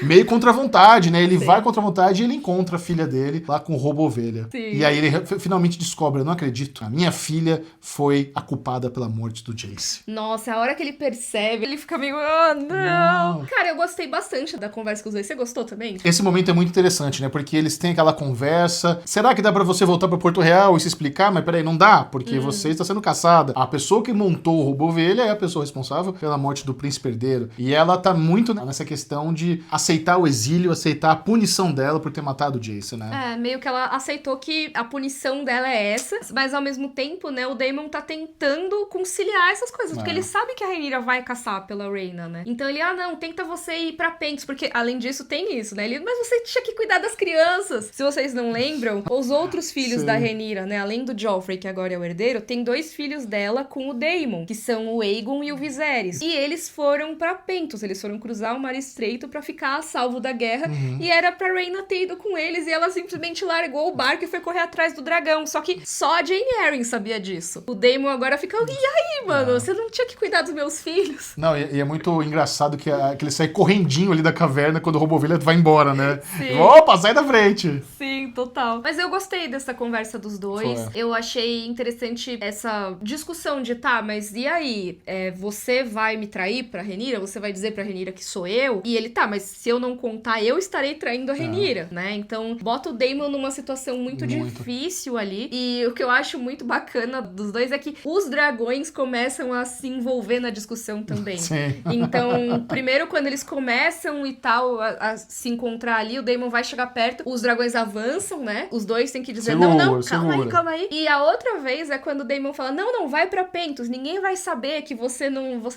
Speaker 2: meio contra a vontade, né? Ele vai contra a vontade e ele encontra a filha dele lá com o roubo ovelha.
Speaker 1: Sim.
Speaker 2: E aí ele finalmente descobre, eu não acredito, a minha filha foi a culpada pela morte do Jace.
Speaker 1: Nossa, a hora que ele percebe, ele fica meio, não. Cara, eu gostei bastante da conversa com os dois. Você gostou também?
Speaker 2: Esse momento é muito interessante, né? Porque eles têm aquela conversa. Será que dá pra você voltar pra Porto Real e se explicar? Mas peraí, não dá, porque você está sendo caçada. A pessoa que montou o roubo ovelha é a pessoa responsável pela morte do príncipe herdeiro. E ela tá muito nessa questão de aceitar o exílio, aceitar a punição dela por ter matado o Jace, né?
Speaker 1: Meio que ela aceitou que a punição dela é essa, mas ao mesmo tempo, né, o Daemon tá tentando conciliar essas coisas, porque ele sabe que a Rhaenyra vai caçar pela Rhaena, né? Então ele, não, tenta você ir pra Pentos, porque além disso tem isso, né? Ele, mas você tinha que cuidar das crianças. Se vocês não lembram, os outros filhos da Rhaenyra, né, além do Joffrey, que agora é o herdeiro, tem 2 filhos dela com o Daemon, que são o Aegon e o Viserys. E eles foram pra Pentos, eles foram cruzar o Mar Estreito pra ficar a salvo da guerra, e era pra Rhaena ter ido com eles, e ela simplesmente largou o barco e foi correr atrás do dragão. Só que só a Jane Arryn sabia disso. O Daemon agora fica, e aí, mano? Você não tinha que cuidar dos meus filhos?
Speaker 2: Não, e é muito engraçado que ele sai correndinho ali da caverna quando o roubo-ovelha vai embora, né?
Speaker 1: Sim.
Speaker 2: Opa, sai da frente!
Speaker 1: Sim, total. Mas eu gostei dessa conversa dos dois. Eu achei interessante essa discussão de, mas e aí? Você vai me trair pra Rhaenyra? Você vai dizer pra Rhaenyra que sou eu? E ele, mas se eu não contar, eu estarei traindo a Rhaenyra, né? Então, bota o Daemon numa situação muito difícil ali. E o que eu acho muito bacana dos dois é que os dragões começam a se envolver na discussão também.
Speaker 2: Sim.
Speaker 1: Então, primeiro, quando eles começam e tal, a se encontrar ali, o Daemon vai chegar perto, os dragões avançam, né? Os dois têm que dizer, não, calma aí. E a outra vez é quando o Daemon fala, não, vai pra Pentos, ninguém vai saber que você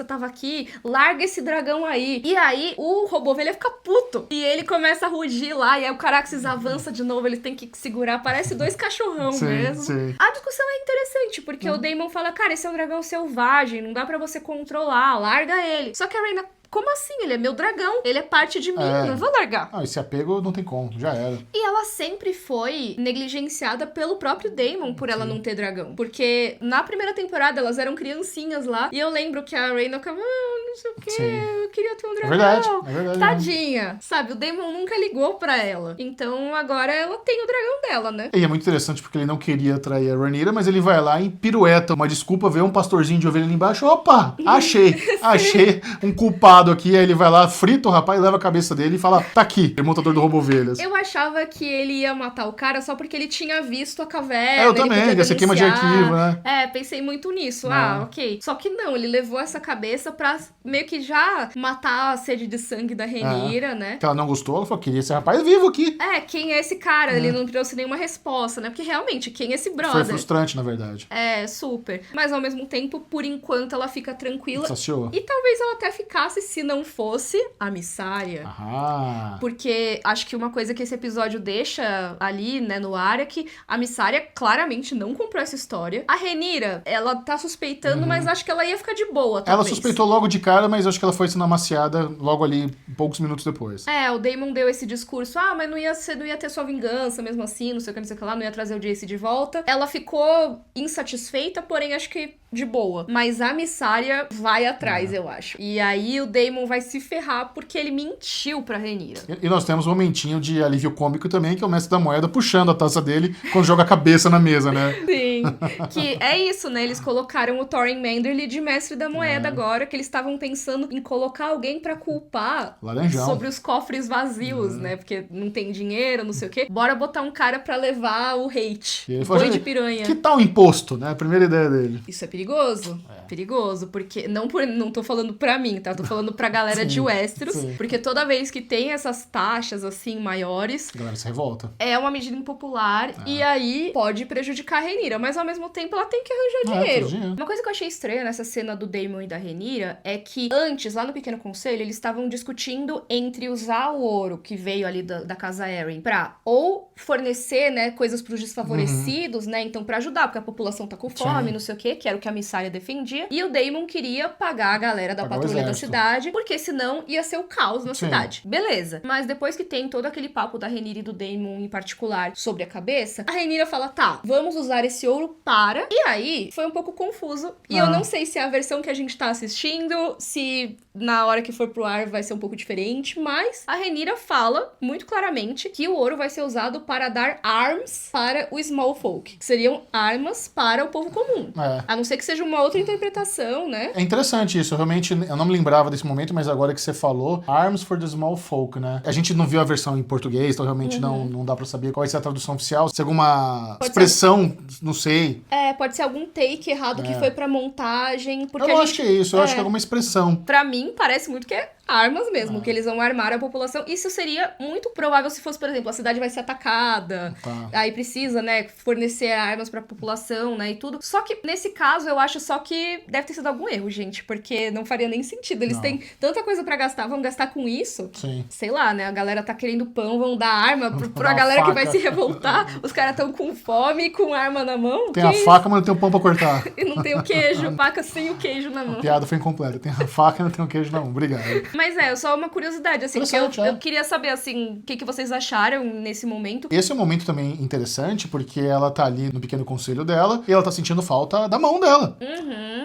Speaker 1: tava aqui, larga esse dragão aí. E aí, o roubo-ovelha fica puto. E ele começa a rugir lá, e aí o Caraxes avança de novo, ele tem que segurar, parece 2 cachorrão mesmo.
Speaker 2: Sim.
Speaker 1: A discussão é interessante, porque o Daemon fala, cara, esse é um dragão selvagem, não dá pra você controlar, larga ele. Só que a Rhaena, como assim? Ele é meu dragão, ele é parte de mim, não vou largar.
Speaker 2: Esse apego não tem como, já era.
Speaker 1: E ela sempre foi negligenciada pelo próprio Daemon por ela não ter dragão. Porque na primeira temporada elas eram criancinhas lá, e eu lembro que a Rhaena ficava, não sei o quê, eu queria ter um dragão.
Speaker 2: É verdade.
Speaker 1: Tadinha. Sabe, o Daemon nunca ligou pra ela. Então agora ela tem o dragão dela, né?
Speaker 2: E é muito interessante porque ele não queria trair a Rhaenyra, mas ele vai lá e pirueta uma desculpa, vê um pastorzinho de ovelha ali embaixo, opa, achei um culpado aqui, aí ele vai lá, frita o rapaz, leva a cabeça dele e fala, tá aqui, o montador do roubo-ovelhas.
Speaker 1: Eu achava que ele ia matar o cara só porque ele tinha visto a caverna.
Speaker 2: Eu também, essa queima de arquivo, né?
Speaker 1: Pensei muito nisso. Ok. Só que não, ele levou essa cabeça pra meio que já matar a sede de sangue da Rhaenyra, né?
Speaker 2: Que ela não gostou, ela falou, queria esse rapaz vivo aqui.
Speaker 1: Quem é esse cara? Ele não trouxe nenhuma resposta, né? Porque realmente, quem é esse brother?
Speaker 2: Foi frustrante, na verdade.
Speaker 1: Super. Mas ao mesmo tempo, por enquanto, ela fica tranquila.
Speaker 2: Saciou.
Speaker 1: E talvez ela até ficasse se não fosse a Missária.
Speaker 2: Ah.
Speaker 1: Porque acho que uma coisa que esse episódio deixa ali, né, no ar é que a Missária claramente não comprou essa história. A Rhaenyra, ela tá suspeitando, mas acho que ela ia ficar de boa, talvez.
Speaker 2: Ela suspeitou logo de cara, mas acho que ela foi sendo amaciada logo ali, poucos minutos depois.
Speaker 1: O Daemon deu esse discurso, mas não ia ter sua vingança mesmo assim, não sei o que lá, não ia trazer o Jace de volta. Ela ficou insatisfeita, porém acho que de boa. Mas a Missária vai atrás, eu acho. E aí o Daemon vai se ferrar porque ele mentiu pra Rhaenyra.
Speaker 2: E nós temos um momentinho de alívio cômico também, que é o mestre da moeda puxando a taça dele quando joga a cabeça na mesa, né?
Speaker 1: Sim. Que é isso, né? Eles colocaram o Thorin Manderly de mestre da moeda agora, que eles estavam pensando em colocar alguém pra culpar
Speaker 2: Laranjão.
Speaker 1: sobre os cofres vazios, né? Porque não tem dinheiro, não sei o quê. Bora botar um cara pra levar o hate.
Speaker 2: E ele
Speaker 1: O
Speaker 2: falou,
Speaker 1: boi de piranha.
Speaker 2: que tal imposto, né? A primeira ideia dele.
Speaker 1: Isso é perigoso. Perigoso, porque não tô falando pra mim, tá? Tô falando pra galera de Westeros, porque toda vez que tem essas taxas, assim, maiores...
Speaker 2: A galera se revolta.
Speaker 1: É uma medida impopular e aí pode prejudicar a Rhaenyra, mas ao mesmo tempo ela tem que arranjar dinheiro. Uma coisa que eu achei estranha nessa cena do Daemon e da Rhaenyra é que antes, lá no Pequeno Conselho, eles estavam discutindo entre usar o ouro que veio ali da casa Arryn pra ou fornecer, né, coisas pros desfavorecidos, né, então pra ajudar, porque a população tá com fome, não sei o quê, que era o que a Missária defendia, e o Daemon queria pagar a galera da patrulha da cidade, porque senão ia ser o caos na cidade. Beleza. Mas depois que tem todo aquele papo da Rhaenyra e do Daemon em particular sobre a cabeça, a Rhaenyra fala, tá, vamos usar esse ouro para... E aí, foi um pouco confuso, e eu não sei se é a versão que a gente tá assistindo, se na hora que for pro ar vai ser um pouco diferente, mas a Rhaenyra fala muito claramente que o ouro vai ser usado para dar arms para o small folk, que seriam armas para o povo comum. A não ser que seja uma outra interpretação, né?
Speaker 2: É interessante isso, eu não me lembrava desse momento, mas agora que você falou, Arms for the Small Folk, né? A gente não viu a versão em português, então realmente não dá pra saber qual vai ser a tradução oficial. Se alguma expressão, não sei.
Speaker 1: Pode ser algum take errado que foi pra montagem, porque
Speaker 2: eu acho que é isso, eu acho que é alguma expressão.
Speaker 1: Pra mim, parece muito que é armas mesmo, que eles vão armar a população. Isso seria muito provável se fosse, por exemplo, a cidade vai ser atacada, aí precisa, né, fornecer armas pra população, né, e tudo. Só que, nesse caso, eu acho só que deve ter sido algum erro, gente, porque não faria nem sentido. Eles têm tanta coisa pra gastar, vão gastar com isso?
Speaker 2: Sim.
Speaker 1: Sei lá, né, a galera tá querendo pão, vão dar arma pra galera que vai se revoltar, os caras tão com fome, com arma na mão.
Speaker 2: Tem a faca, mas não tem o pão pra cortar.
Speaker 1: E não tem o queijo, faca sem o queijo na mão.
Speaker 2: A piada foi incompleta. Tem a faca e não tem o queijo na mão. Obrigado.
Speaker 1: Mas só uma curiosidade, assim, que eu queria saber, assim, o que vocês acharam nesse momento.
Speaker 2: Esse é um momento também interessante, porque ela tá ali no pequeno conselho dela, e ela tá sentindo falta da mão dela.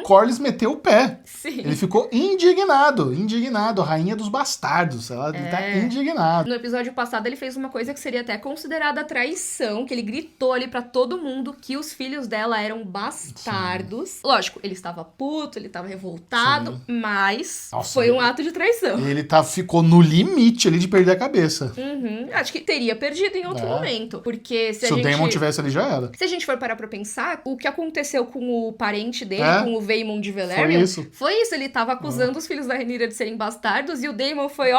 Speaker 2: Corlys meteu o pé.
Speaker 1: Sim.
Speaker 2: Ele ficou indignado, a rainha dos bastardos. Ele tá indignado.
Speaker 1: No episódio passado, ele fez uma coisa que seria até considerada traição, que ele gritou ali pra todo mundo que os filhos dela eram bastardos. Sim. Lógico, ele estava puto, ele estava revoltado, mas foi um ato de traição.
Speaker 2: Ele ficou no limite ali de perder a cabeça.
Speaker 1: Acho que teria perdido em outro momento, porque se
Speaker 2: o Daemon tivesse ali, já era.
Speaker 1: Se a gente for parar pra pensar, o que aconteceu com o parente dele, com o Vaemond de Velaryon, foi isso. Ele tava acusando os filhos da Rhaenyra de serem bastardos e o Daemon foi,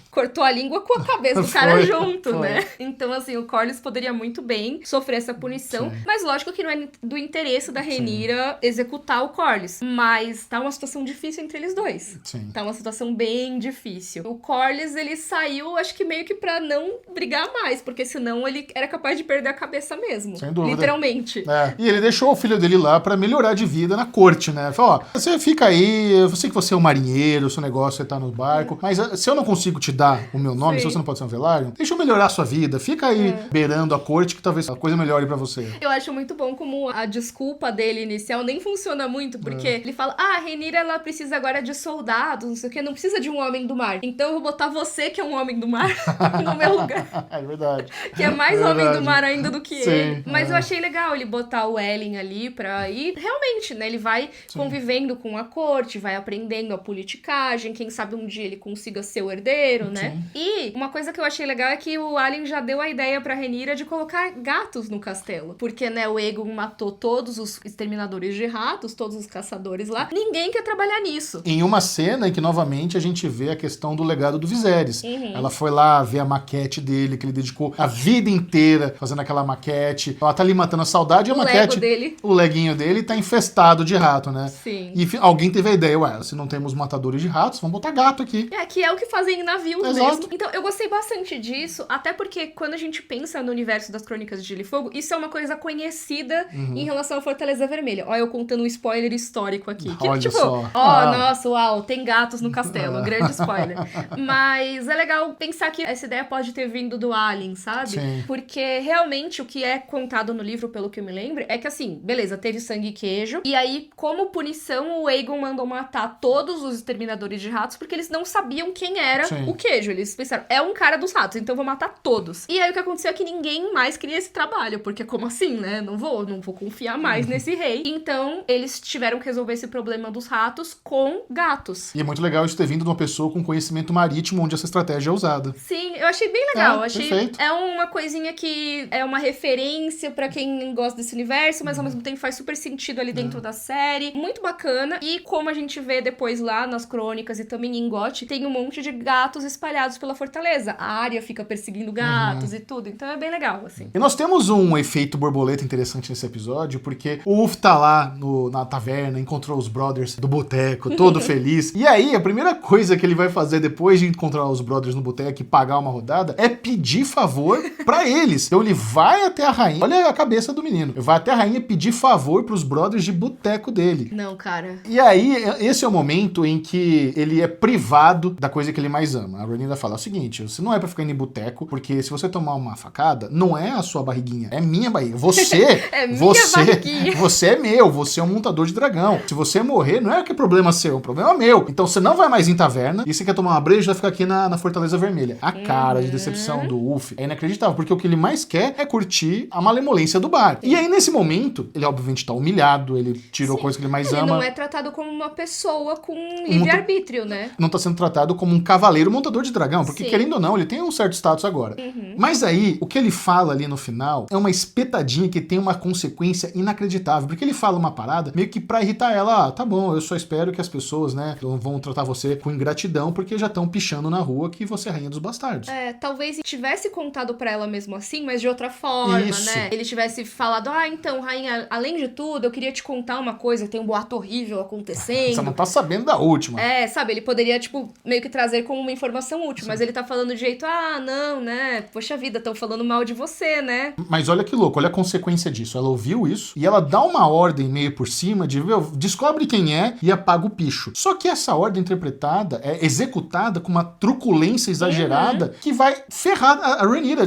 Speaker 1: cortou a língua com a cabeça do cara junto, né? Então, assim, o Corlys poderia muito bem sofrer essa punição, mas lógico que não é do interesse da Rhaenyra executar o Corlys. Mas tá uma situação difícil entre eles dois.
Speaker 2: Sim.
Speaker 1: Tá uma situação bem difícil. O Corlys, ele saiu, acho que meio que pra não brigar mais, porque senão ele era capaz de perder a cabeça mesmo. Sem dúvida. Literalmente.
Speaker 2: E ele deixou o filho dele lá pra melhorar de vida na corte, né? Falou, você fica aí, eu sei que você é um marinheiro, seu negócio, você tá no barco, mas se eu não consigo te dar o meu nome, se você não pode ser um Velaryon, deixa eu melhorar a sua vida, fica aí beirando a corte que talvez a coisa melhore pra você.
Speaker 1: Eu acho muito bom como a desculpa dele inicial nem funciona muito, porque ele fala, a Rhaenyra, ela precisa agora de soldados, não sei o que, não precisa de um homem do mar. Então eu vou botar você, que é um homem do mar, no meu lugar.
Speaker 2: É verdade.
Speaker 1: Que é mais homem do mar ainda do que ele. Mas eu achei legal ele botar o Ellen ali pra ir. Realmente, né? Ele vai convivendo com a corte, vai aprendendo a politicagem. Quem sabe um dia ele consiga ser o herdeiro, né?
Speaker 2: Sim.
Speaker 1: E uma coisa que eu achei legal é que o Alien já deu a ideia pra Rhaenyra de colocar gatos no castelo. Porque, né, o Aegon matou todos os exterminadores de ratos, todos os caçadores lá. Ninguém quer trabalhar nisso.
Speaker 2: Em uma cena em que, novamente, a gente vê a questão do legado do Viserys. Ela foi lá ver a maquete dele, que ele dedicou a vida inteira fazendo aquela maquete. Ela tá ali matando a saudade e a maquete...
Speaker 1: Lego dele.
Speaker 2: O leguinho dele tá infestado de rato, né?
Speaker 1: Sim.
Speaker 2: E alguém teve a ideia, ué, se não temos matadores de ratos, vamos botar gato aqui.
Speaker 1: Que é o que fazem em navios
Speaker 2: Exato.
Speaker 1: mesmo. Então, eu gostei bastante disso, até porque quando a gente pensa no universo das Crônicas de Gelo e Fogo, isso é uma coisa conhecida em relação à Fortaleza Vermelha. Ó, eu contando um spoiler histórico aqui. Que,
Speaker 2: Olha
Speaker 1: tipo,
Speaker 2: só.
Speaker 1: Nossa, uau, tem gatos no castelo. Grande spoiler. Mas é legal pensar que essa ideia pode ter vindo do Alien, sabe?
Speaker 2: Sim.
Speaker 1: Porque realmente o que é contado no livro, pelo que eu me lembro, é que assim, beleza, teve sangue e queijo, e aí, como punição, o Aegon mandou matar todos os exterminadores de ratos, porque eles não sabiam quem era
Speaker 2: Sim.
Speaker 1: o queijo. Eles pensaram, é um cara dos ratos, então eu vou matar todos. E aí o que aconteceu é que ninguém mais queria esse trabalho, porque como assim, né? Não vou confiar mais nesse rei. Então, eles tiveram que resolver esse problema dos ratos com gatos.
Speaker 2: E é muito legal isso ter vindo de uma pessoa com conhecimento marítimo onde essa estratégia é usada.
Speaker 1: Sim, eu achei bem legal.
Speaker 2: É,
Speaker 1: Achei
Speaker 2: perfeito.
Speaker 1: é uma coisinha que é uma referência pra quem gosta desse universo, mas ao mesmo tempo faz super sentido ali dentro da série. Muito bacana. E como a gente vê depois lá nas crônicas e também em GOT, tem um monte de gatos espalhados pela fortaleza. A Arya fica perseguindo gatos e tudo. Então é bem legal, assim.
Speaker 2: E nós temos um efeito borboleta interessante nesse episódio, porque o Ulf tá lá na taverna, encontrou os brothers do boteco, todo feliz. E aí, a primeira coisa que ele vai fazer depois de encontrar os brothers no boteco e pagar uma rodada é pedir favor pra eles. Então ele vai até a rainha, olha a cabeça do menino, ele vai até a rainha pedir favor pros brothers de boteco dele.
Speaker 1: Não, cara.
Speaker 2: E aí, esse é o momento em que ele é privado da coisa que ele mais ama. A Rhaenyra fala o seguinte, você não é pra ficar indo em boteco, porque se você tomar uma facada, não é a sua barriguinha, é minha barriga. Você,
Speaker 1: É minha barriguinha.
Speaker 2: você é meu, você é um montador de dragão. Se você morrer, não é que é problema seu, é um problema meu. Então você não vai mais em taverna, e você quer tomar uma breja, vai ficar aqui na Fortaleza Vermelha. A cara de decepção do Ulf é inacreditável, porque o que ele mais quer é curtir a malemolência do bar. E aí, nesse momento, ele obviamente tá humilhado, ele tirou coisa que ele mais
Speaker 1: Ele
Speaker 2: ama.
Speaker 1: não é tratado como uma pessoa com livre-arbítrio, né?
Speaker 2: Não tá sendo tratado como um cavaleiro montador de dragão, porque
Speaker 1: Sim.
Speaker 2: querendo ou não, ele tem um certo status agora. Mas aí, o que ele fala ali no final é uma espetadinha que tem uma consequência inacreditável, porque ele fala uma parada meio que pra irritar ela, tá bom, eu só espero que as pessoas, né, não vão tratar você com ingratidão, porque já estão pichando na rua que você é a rainha dos bastardos.
Speaker 1: Talvez tivesse contado pra ela mesmo assim, mas de outra forma,
Speaker 2: Isso.
Speaker 1: né? Ele tivesse falado, então, rainha, além de tudo, eu queria te contar uma coisa, tem um boato horrível acontecendo.
Speaker 2: Você não tá sabendo da última.
Speaker 1: Sabe, ele poderia, tipo, meio que trazer como uma informação útil, mas ele tá falando de jeito, não, né? Poxa vida, estão falando mal de você, né?
Speaker 2: Mas olha que louco, olha a consequência disso. Ela ouviu isso e ela dá uma ordem meio por cima de, descobre quem é e apaga o picho. Só que essa ordem interpretada é executada com uma truculência exagerada que vai ferrar a Rhaenyra.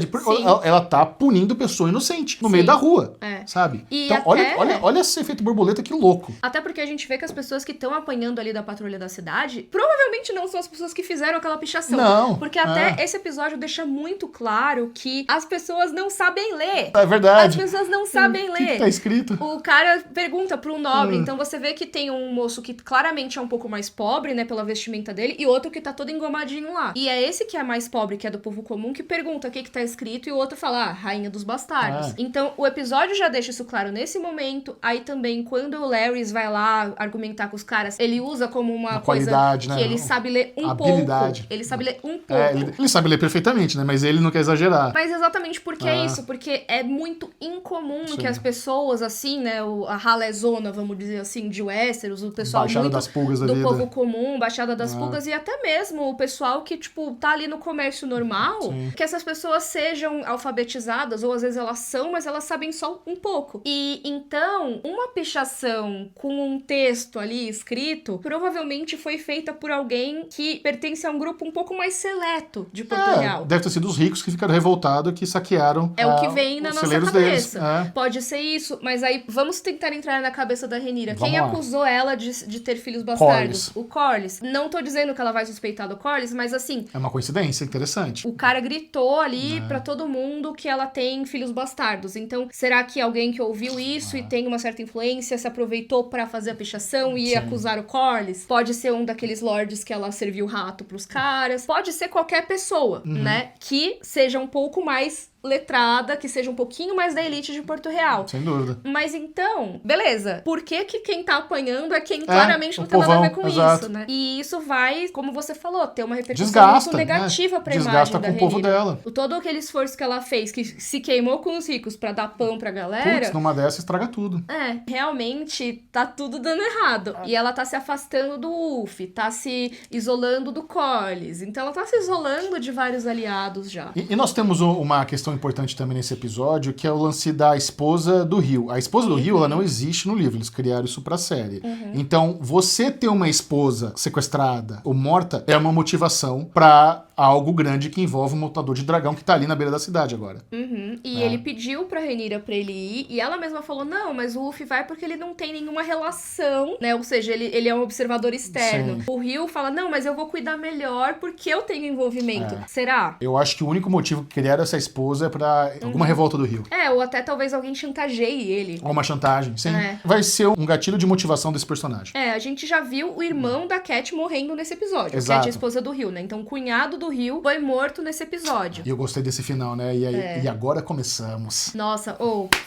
Speaker 2: Ela tá punindo pessoa inocente no meio da rua, sabe?
Speaker 1: E
Speaker 2: então,
Speaker 1: até...
Speaker 2: olha esse efeito borboleta, que louco.
Speaker 1: Até porque a gente vê que as pessoas que estão apanhando ali da patrulha da cidade provavelmente não são as pessoas que fizeram aquela pichação.
Speaker 2: Não.
Speaker 1: Porque até esse episódio deixa muito claro que as pessoas não sabem ler.
Speaker 2: É verdade.
Speaker 1: As pessoas não sabem ler.
Speaker 2: O que tá escrito?
Speaker 1: O cara pergunta pro nobre, então você vê que tem um moço que claramente é um pouco mais pobre, né, pela vestimenta dele, e outro que tá todo engomadinho lá. E é esse que é mais pobre, que é do povo comum, que pergunta o que tá escrito, e o outro fala, rainha dos bastardos. Então, o episódio já deixa isso claro nesse momento. Aí também, quando o Larrys vai lá argumentar com os caras, ele usa como uma coisa
Speaker 2: qualidade,
Speaker 1: que
Speaker 2: né?
Speaker 1: ele sabe ler um
Speaker 2: Habilidade.
Speaker 1: pouco. Ele sabe ler um pouco.
Speaker 2: Ele sabe ler perfeitamente, né? Mas ele não quer exagerar.
Speaker 1: Mas exatamente porque é isso, porque é muito incomum que as pessoas, assim, né, a ralezona, vamos dizer assim, de Westeros, o pessoal
Speaker 2: Baixada
Speaker 1: muito
Speaker 2: das pulgas da
Speaker 1: do
Speaker 2: vida.
Speaker 1: povo comum, Baixada das Pulgas, e até mesmo o pessoal que, tipo, tá ali no comércio normal, que essas pessoas sejam alfabetizadas, ou às vezes elas são, mas elas sabem só um pouco. E então, uma pichação com um texto ali escrito, provavelmente foi feita por alguém que pertence a um grupo um pouco mais seleto de Porto Real.
Speaker 2: Deve ter sido os ricos que ficaram revoltados, que saquearam
Speaker 1: o que vem na
Speaker 2: os
Speaker 1: nossa
Speaker 2: celeiros
Speaker 1: cabeça.
Speaker 2: deles.
Speaker 1: Pode ser isso, mas aí vamos tentar entrar na cabeça da Rhaenyra.
Speaker 2: Vamos
Speaker 1: Quem
Speaker 2: lá.
Speaker 1: acusou ela de ter filhos bastardos? O Corlys. Não tô dizendo que ela vai suspeitar do Corlys, mas assim,
Speaker 2: É uma coincidência interessante.
Speaker 1: o cara gritou ali pra todo mundo que ela tem filhos bastardos. Então, será que alguém que ouviu isso e tem uma certa influência se aproveitou pra fazer a pichação e acusar o Corlys? Pode ser um daqueles lords que ela serviu rato pros caras. caras. Pode ser qualquer pessoa, né? Que seja um pouco mais letrada, que seja um pouquinho mais da elite de Porto Real.
Speaker 2: Sem dúvida.
Speaker 1: Mas então, beleza. Por que quem tá apanhando é quem claramente não tem
Speaker 2: povão,
Speaker 1: nada a ver com
Speaker 2: exato.
Speaker 1: isso, né? E isso vai, como você falou, ter uma repercussão
Speaker 2: Desgasta,
Speaker 1: muito negativa pra
Speaker 2: desgasta
Speaker 1: imagem
Speaker 2: com
Speaker 1: da
Speaker 2: o povo
Speaker 1: Renira.
Speaker 2: dela.
Speaker 1: Todo aquele esforço que ela fez, que se queimou com os ricos pra dar pão pra galera...
Speaker 2: Putz, numa dessa estraga tudo.
Speaker 1: Realmente tá tudo dando errado. E ela tá se afastando do Ulf, tá se isolando do Corlys. Então ela tá se isolando de vários aliados já.
Speaker 2: E nós temos uma questão importante também nesse episódio, que é o lance da esposa do Rio. A esposa do Rio, ela não existe no livro, eles criaram isso pra série. Então, você ter uma esposa sequestrada ou morta é uma motivação pra algo grande que envolve um montador de dragão que tá ali na beira da cidade agora.
Speaker 1: E ele pediu pra Rhaenyra pra ele ir, e ela mesma falou, não, mas o Ulf vai porque ele não tem nenhuma relação, né? Ou seja, ele é um observador externo.
Speaker 2: Sim.
Speaker 1: O Rio fala, não, mas eu vou cuidar melhor porque eu tenho envolvimento. Será?
Speaker 2: Eu acho que o único motivo que criaram essa esposa é pra alguma revolta do Rio.
Speaker 1: Ou até talvez alguém chantageie ele.
Speaker 2: Ou uma chantagem, sim. Vai ser um gatilho de motivação desse personagem.
Speaker 1: A gente já viu o irmão da Cat morrendo nesse episódio.
Speaker 2: Exato.
Speaker 1: Cat é a esposa do Rio, né? Então o cunhado do Rio foi morto nesse episódio.
Speaker 2: E eu gostei desse final, né? E agora começamos.
Speaker 1: Nossa,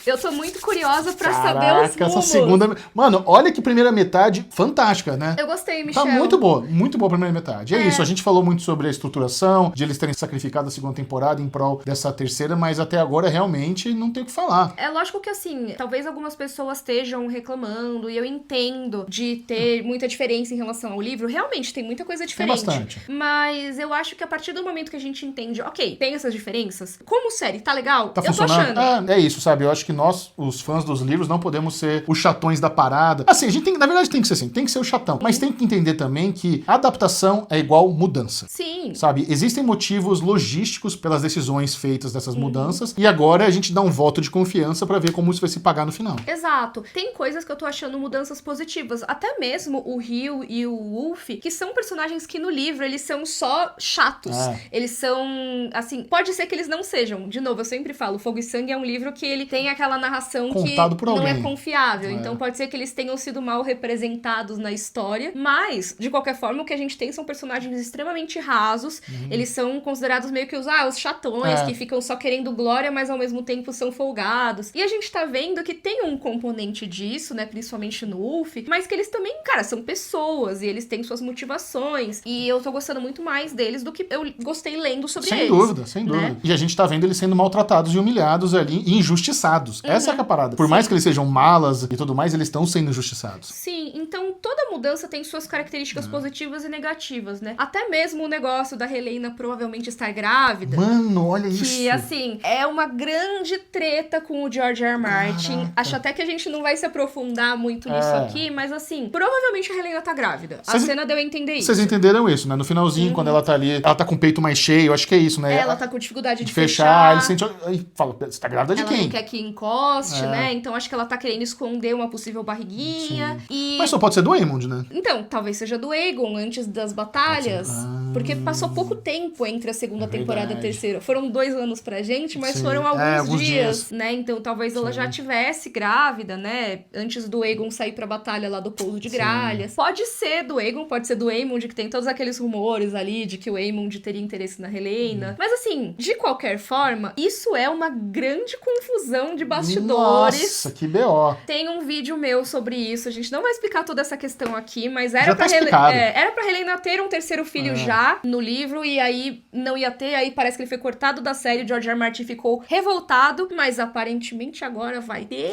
Speaker 1: eu tô muito curiosa pra
Speaker 2: Caraca,
Speaker 1: saber os rumos.
Speaker 2: essa segunda... Mano, olha que primeira metade fantástica, né?
Speaker 1: Eu gostei, Michel.
Speaker 2: Tá muito boa a primeira metade. É isso, a gente falou muito sobre a estruturação, de eles terem sacrificado a segunda temporada em prol dessa terceira, mas até agora realmente não tem o que falar.
Speaker 1: É lógico que assim, talvez algumas pessoas estejam reclamando, e eu entendo de ter muita diferença em relação ao livro, realmente tem muita coisa diferente.
Speaker 2: Tem bastante.
Speaker 1: Mas eu acho que a partir do momento que a gente entende, ok, tem essas diferenças, como série, tá legal?
Speaker 2: Tá
Speaker 1: eu tô
Speaker 2: funcionando?
Speaker 1: achando.
Speaker 2: É isso, sabe? Eu acho que nós, os fãs dos livros, não podemos ser os chatões da parada. Assim, a gente tem, na verdade tem que ser assim, tem que ser o chatão. Mas tem que entender também que adaptação é igual mudança.
Speaker 1: Sim.
Speaker 2: Sabe? Existem motivos logísticos pelas decisões feitas dessas mudanças, e agora a gente dá um voto de confiança pra ver como isso vai se pagar no final.
Speaker 1: Exato. Tem coisas que eu tô achando mudanças positivas. Até mesmo o Rio e o Ulf, que são personagens que no livro eles são só chatos. Eles são, assim, pode ser que eles não sejam. De novo, eu sempre falo, Fogo e Sangue é um livro que ele tem aquela narração
Speaker 2: contado
Speaker 1: que
Speaker 2: por
Speaker 1: não é
Speaker 2: alguém.
Speaker 1: confiável. Então pode ser que eles tenham sido mal representados na história. Mas, de qualquer forma, o que a gente tem são personagens extremamente rasos. Eles são considerados meio que os chatões, que ficam só querendo glória, mas ao mesmo tempo são folgados. E a gente tá vendo que tem um componente disso, né? Principalmente no Ulf, mas que eles também, cara, são pessoas e eles têm suas motivações. E eu tô gostando muito mais deles do que eu gostei lendo sobre eles.
Speaker 2: Sem dúvida. E a gente tá vendo eles sendo maltratados e humilhados ali e injustiçados. Essa é a parada. Por mais que eles sejam malas e tudo mais, eles estão sendo injustiçados.
Speaker 1: Sim, então toda mudança tem suas características positivas e negativas, né? Até mesmo o negócio da Helena provavelmente estar grávida.
Speaker 2: Mano, olha isso.
Speaker 1: Que, assim, é uma grande treta com o George R. R. Martin.
Speaker 2: Caraca.
Speaker 1: Acho até que a gente não vai se aprofundar muito nisso aqui, mas assim, provavelmente a Helena tá grávida. A cena deu a entender isso.
Speaker 2: Vocês entenderam isso, né? No finalzinho, quando ela tá ali, ela tá com o peito mais cheio, acho que é isso, né?
Speaker 1: Ela tá com dificuldade de
Speaker 2: fechar. Ele sente... Aí fala, você tá grávida de
Speaker 1: ela
Speaker 2: quem?
Speaker 1: não quer que encoste, né? Então acho que ela tá querendo esconder uma possível barriguinha. E...
Speaker 2: Mas só pode ser do Aemond, né?
Speaker 1: Então, talvez seja do Aegon antes das batalhas. Porque passou pouco tempo entre a segunda temporada e a terceira. Foram 2 anos pra gente, mas foram alguns dias, né? Então talvez ela já tivesse grávida, né? Antes do Aegon sair pra batalha lá do Pouso de Gralhas. Pode ser do Aegon, pode ser do Aemond, que tem todos aqueles rumores ali de que o Aemond teria interesse na Helena. Mas assim, de qualquer forma, isso é uma grande confusão de bastidores.
Speaker 2: Nossa, que B.O.
Speaker 1: Tem um vídeo meu sobre isso. A gente não vai explicar toda essa questão aqui, mas era
Speaker 2: Já
Speaker 1: pra
Speaker 2: tá explicado.
Speaker 1: era pra Helena ter um terceiro filho já no livro, e aí não ia ter, aí parece que ele foi cortado da série, o George R. R. Martin ficou revoltado, mas aparentemente agora vai ter...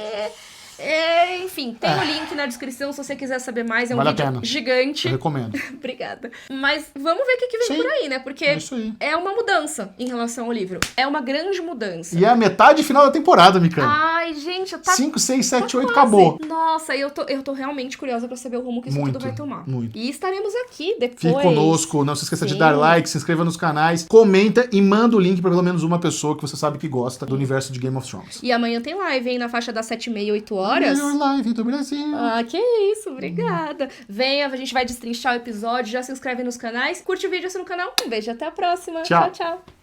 Speaker 1: enfim, tem o link na descrição se você quiser saber mais. É um vídeo gigante.
Speaker 2: Eu recomendo.
Speaker 1: Obrigada. Mas vamos ver o que vem por aí, né? Porque é uma mudança em relação ao livro. É uma grande mudança.
Speaker 2: E é a metade final da temporada, Micano.
Speaker 1: Ai, gente, tá
Speaker 2: 5, 6, 7, 8,
Speaker 1: quase.
Speaker 2: acabou.
Speaker 1: Nossa, eu tô realmente curiosa pra saber o rumo que isso tudo vai tomar.
Speaker 2: Muito.
Speaker 1: E estaremos aqui depois.
Speaker 2: Fique conosco, não se esqueça de dar like, se inscreva nos canais, comenta e manda o link pra pelo menos uma pessoa que você sabe que gosta do universo de Game of Thrones.
Speaker 1: E amanhã tem live, hein? Na faixa das 7h30, 8h.
Speaker 2: Melhor live do Brasil.
Speaker 1: Ah, que isso, obrigada. Venha, a gente vai destrinchar o episódio, já se inscreve nos canais, curte o vídeo, assina o canal. Um beijo, até a próxima.
Speaker 2: Tchau.
Speaker 1: Tchau, tchau.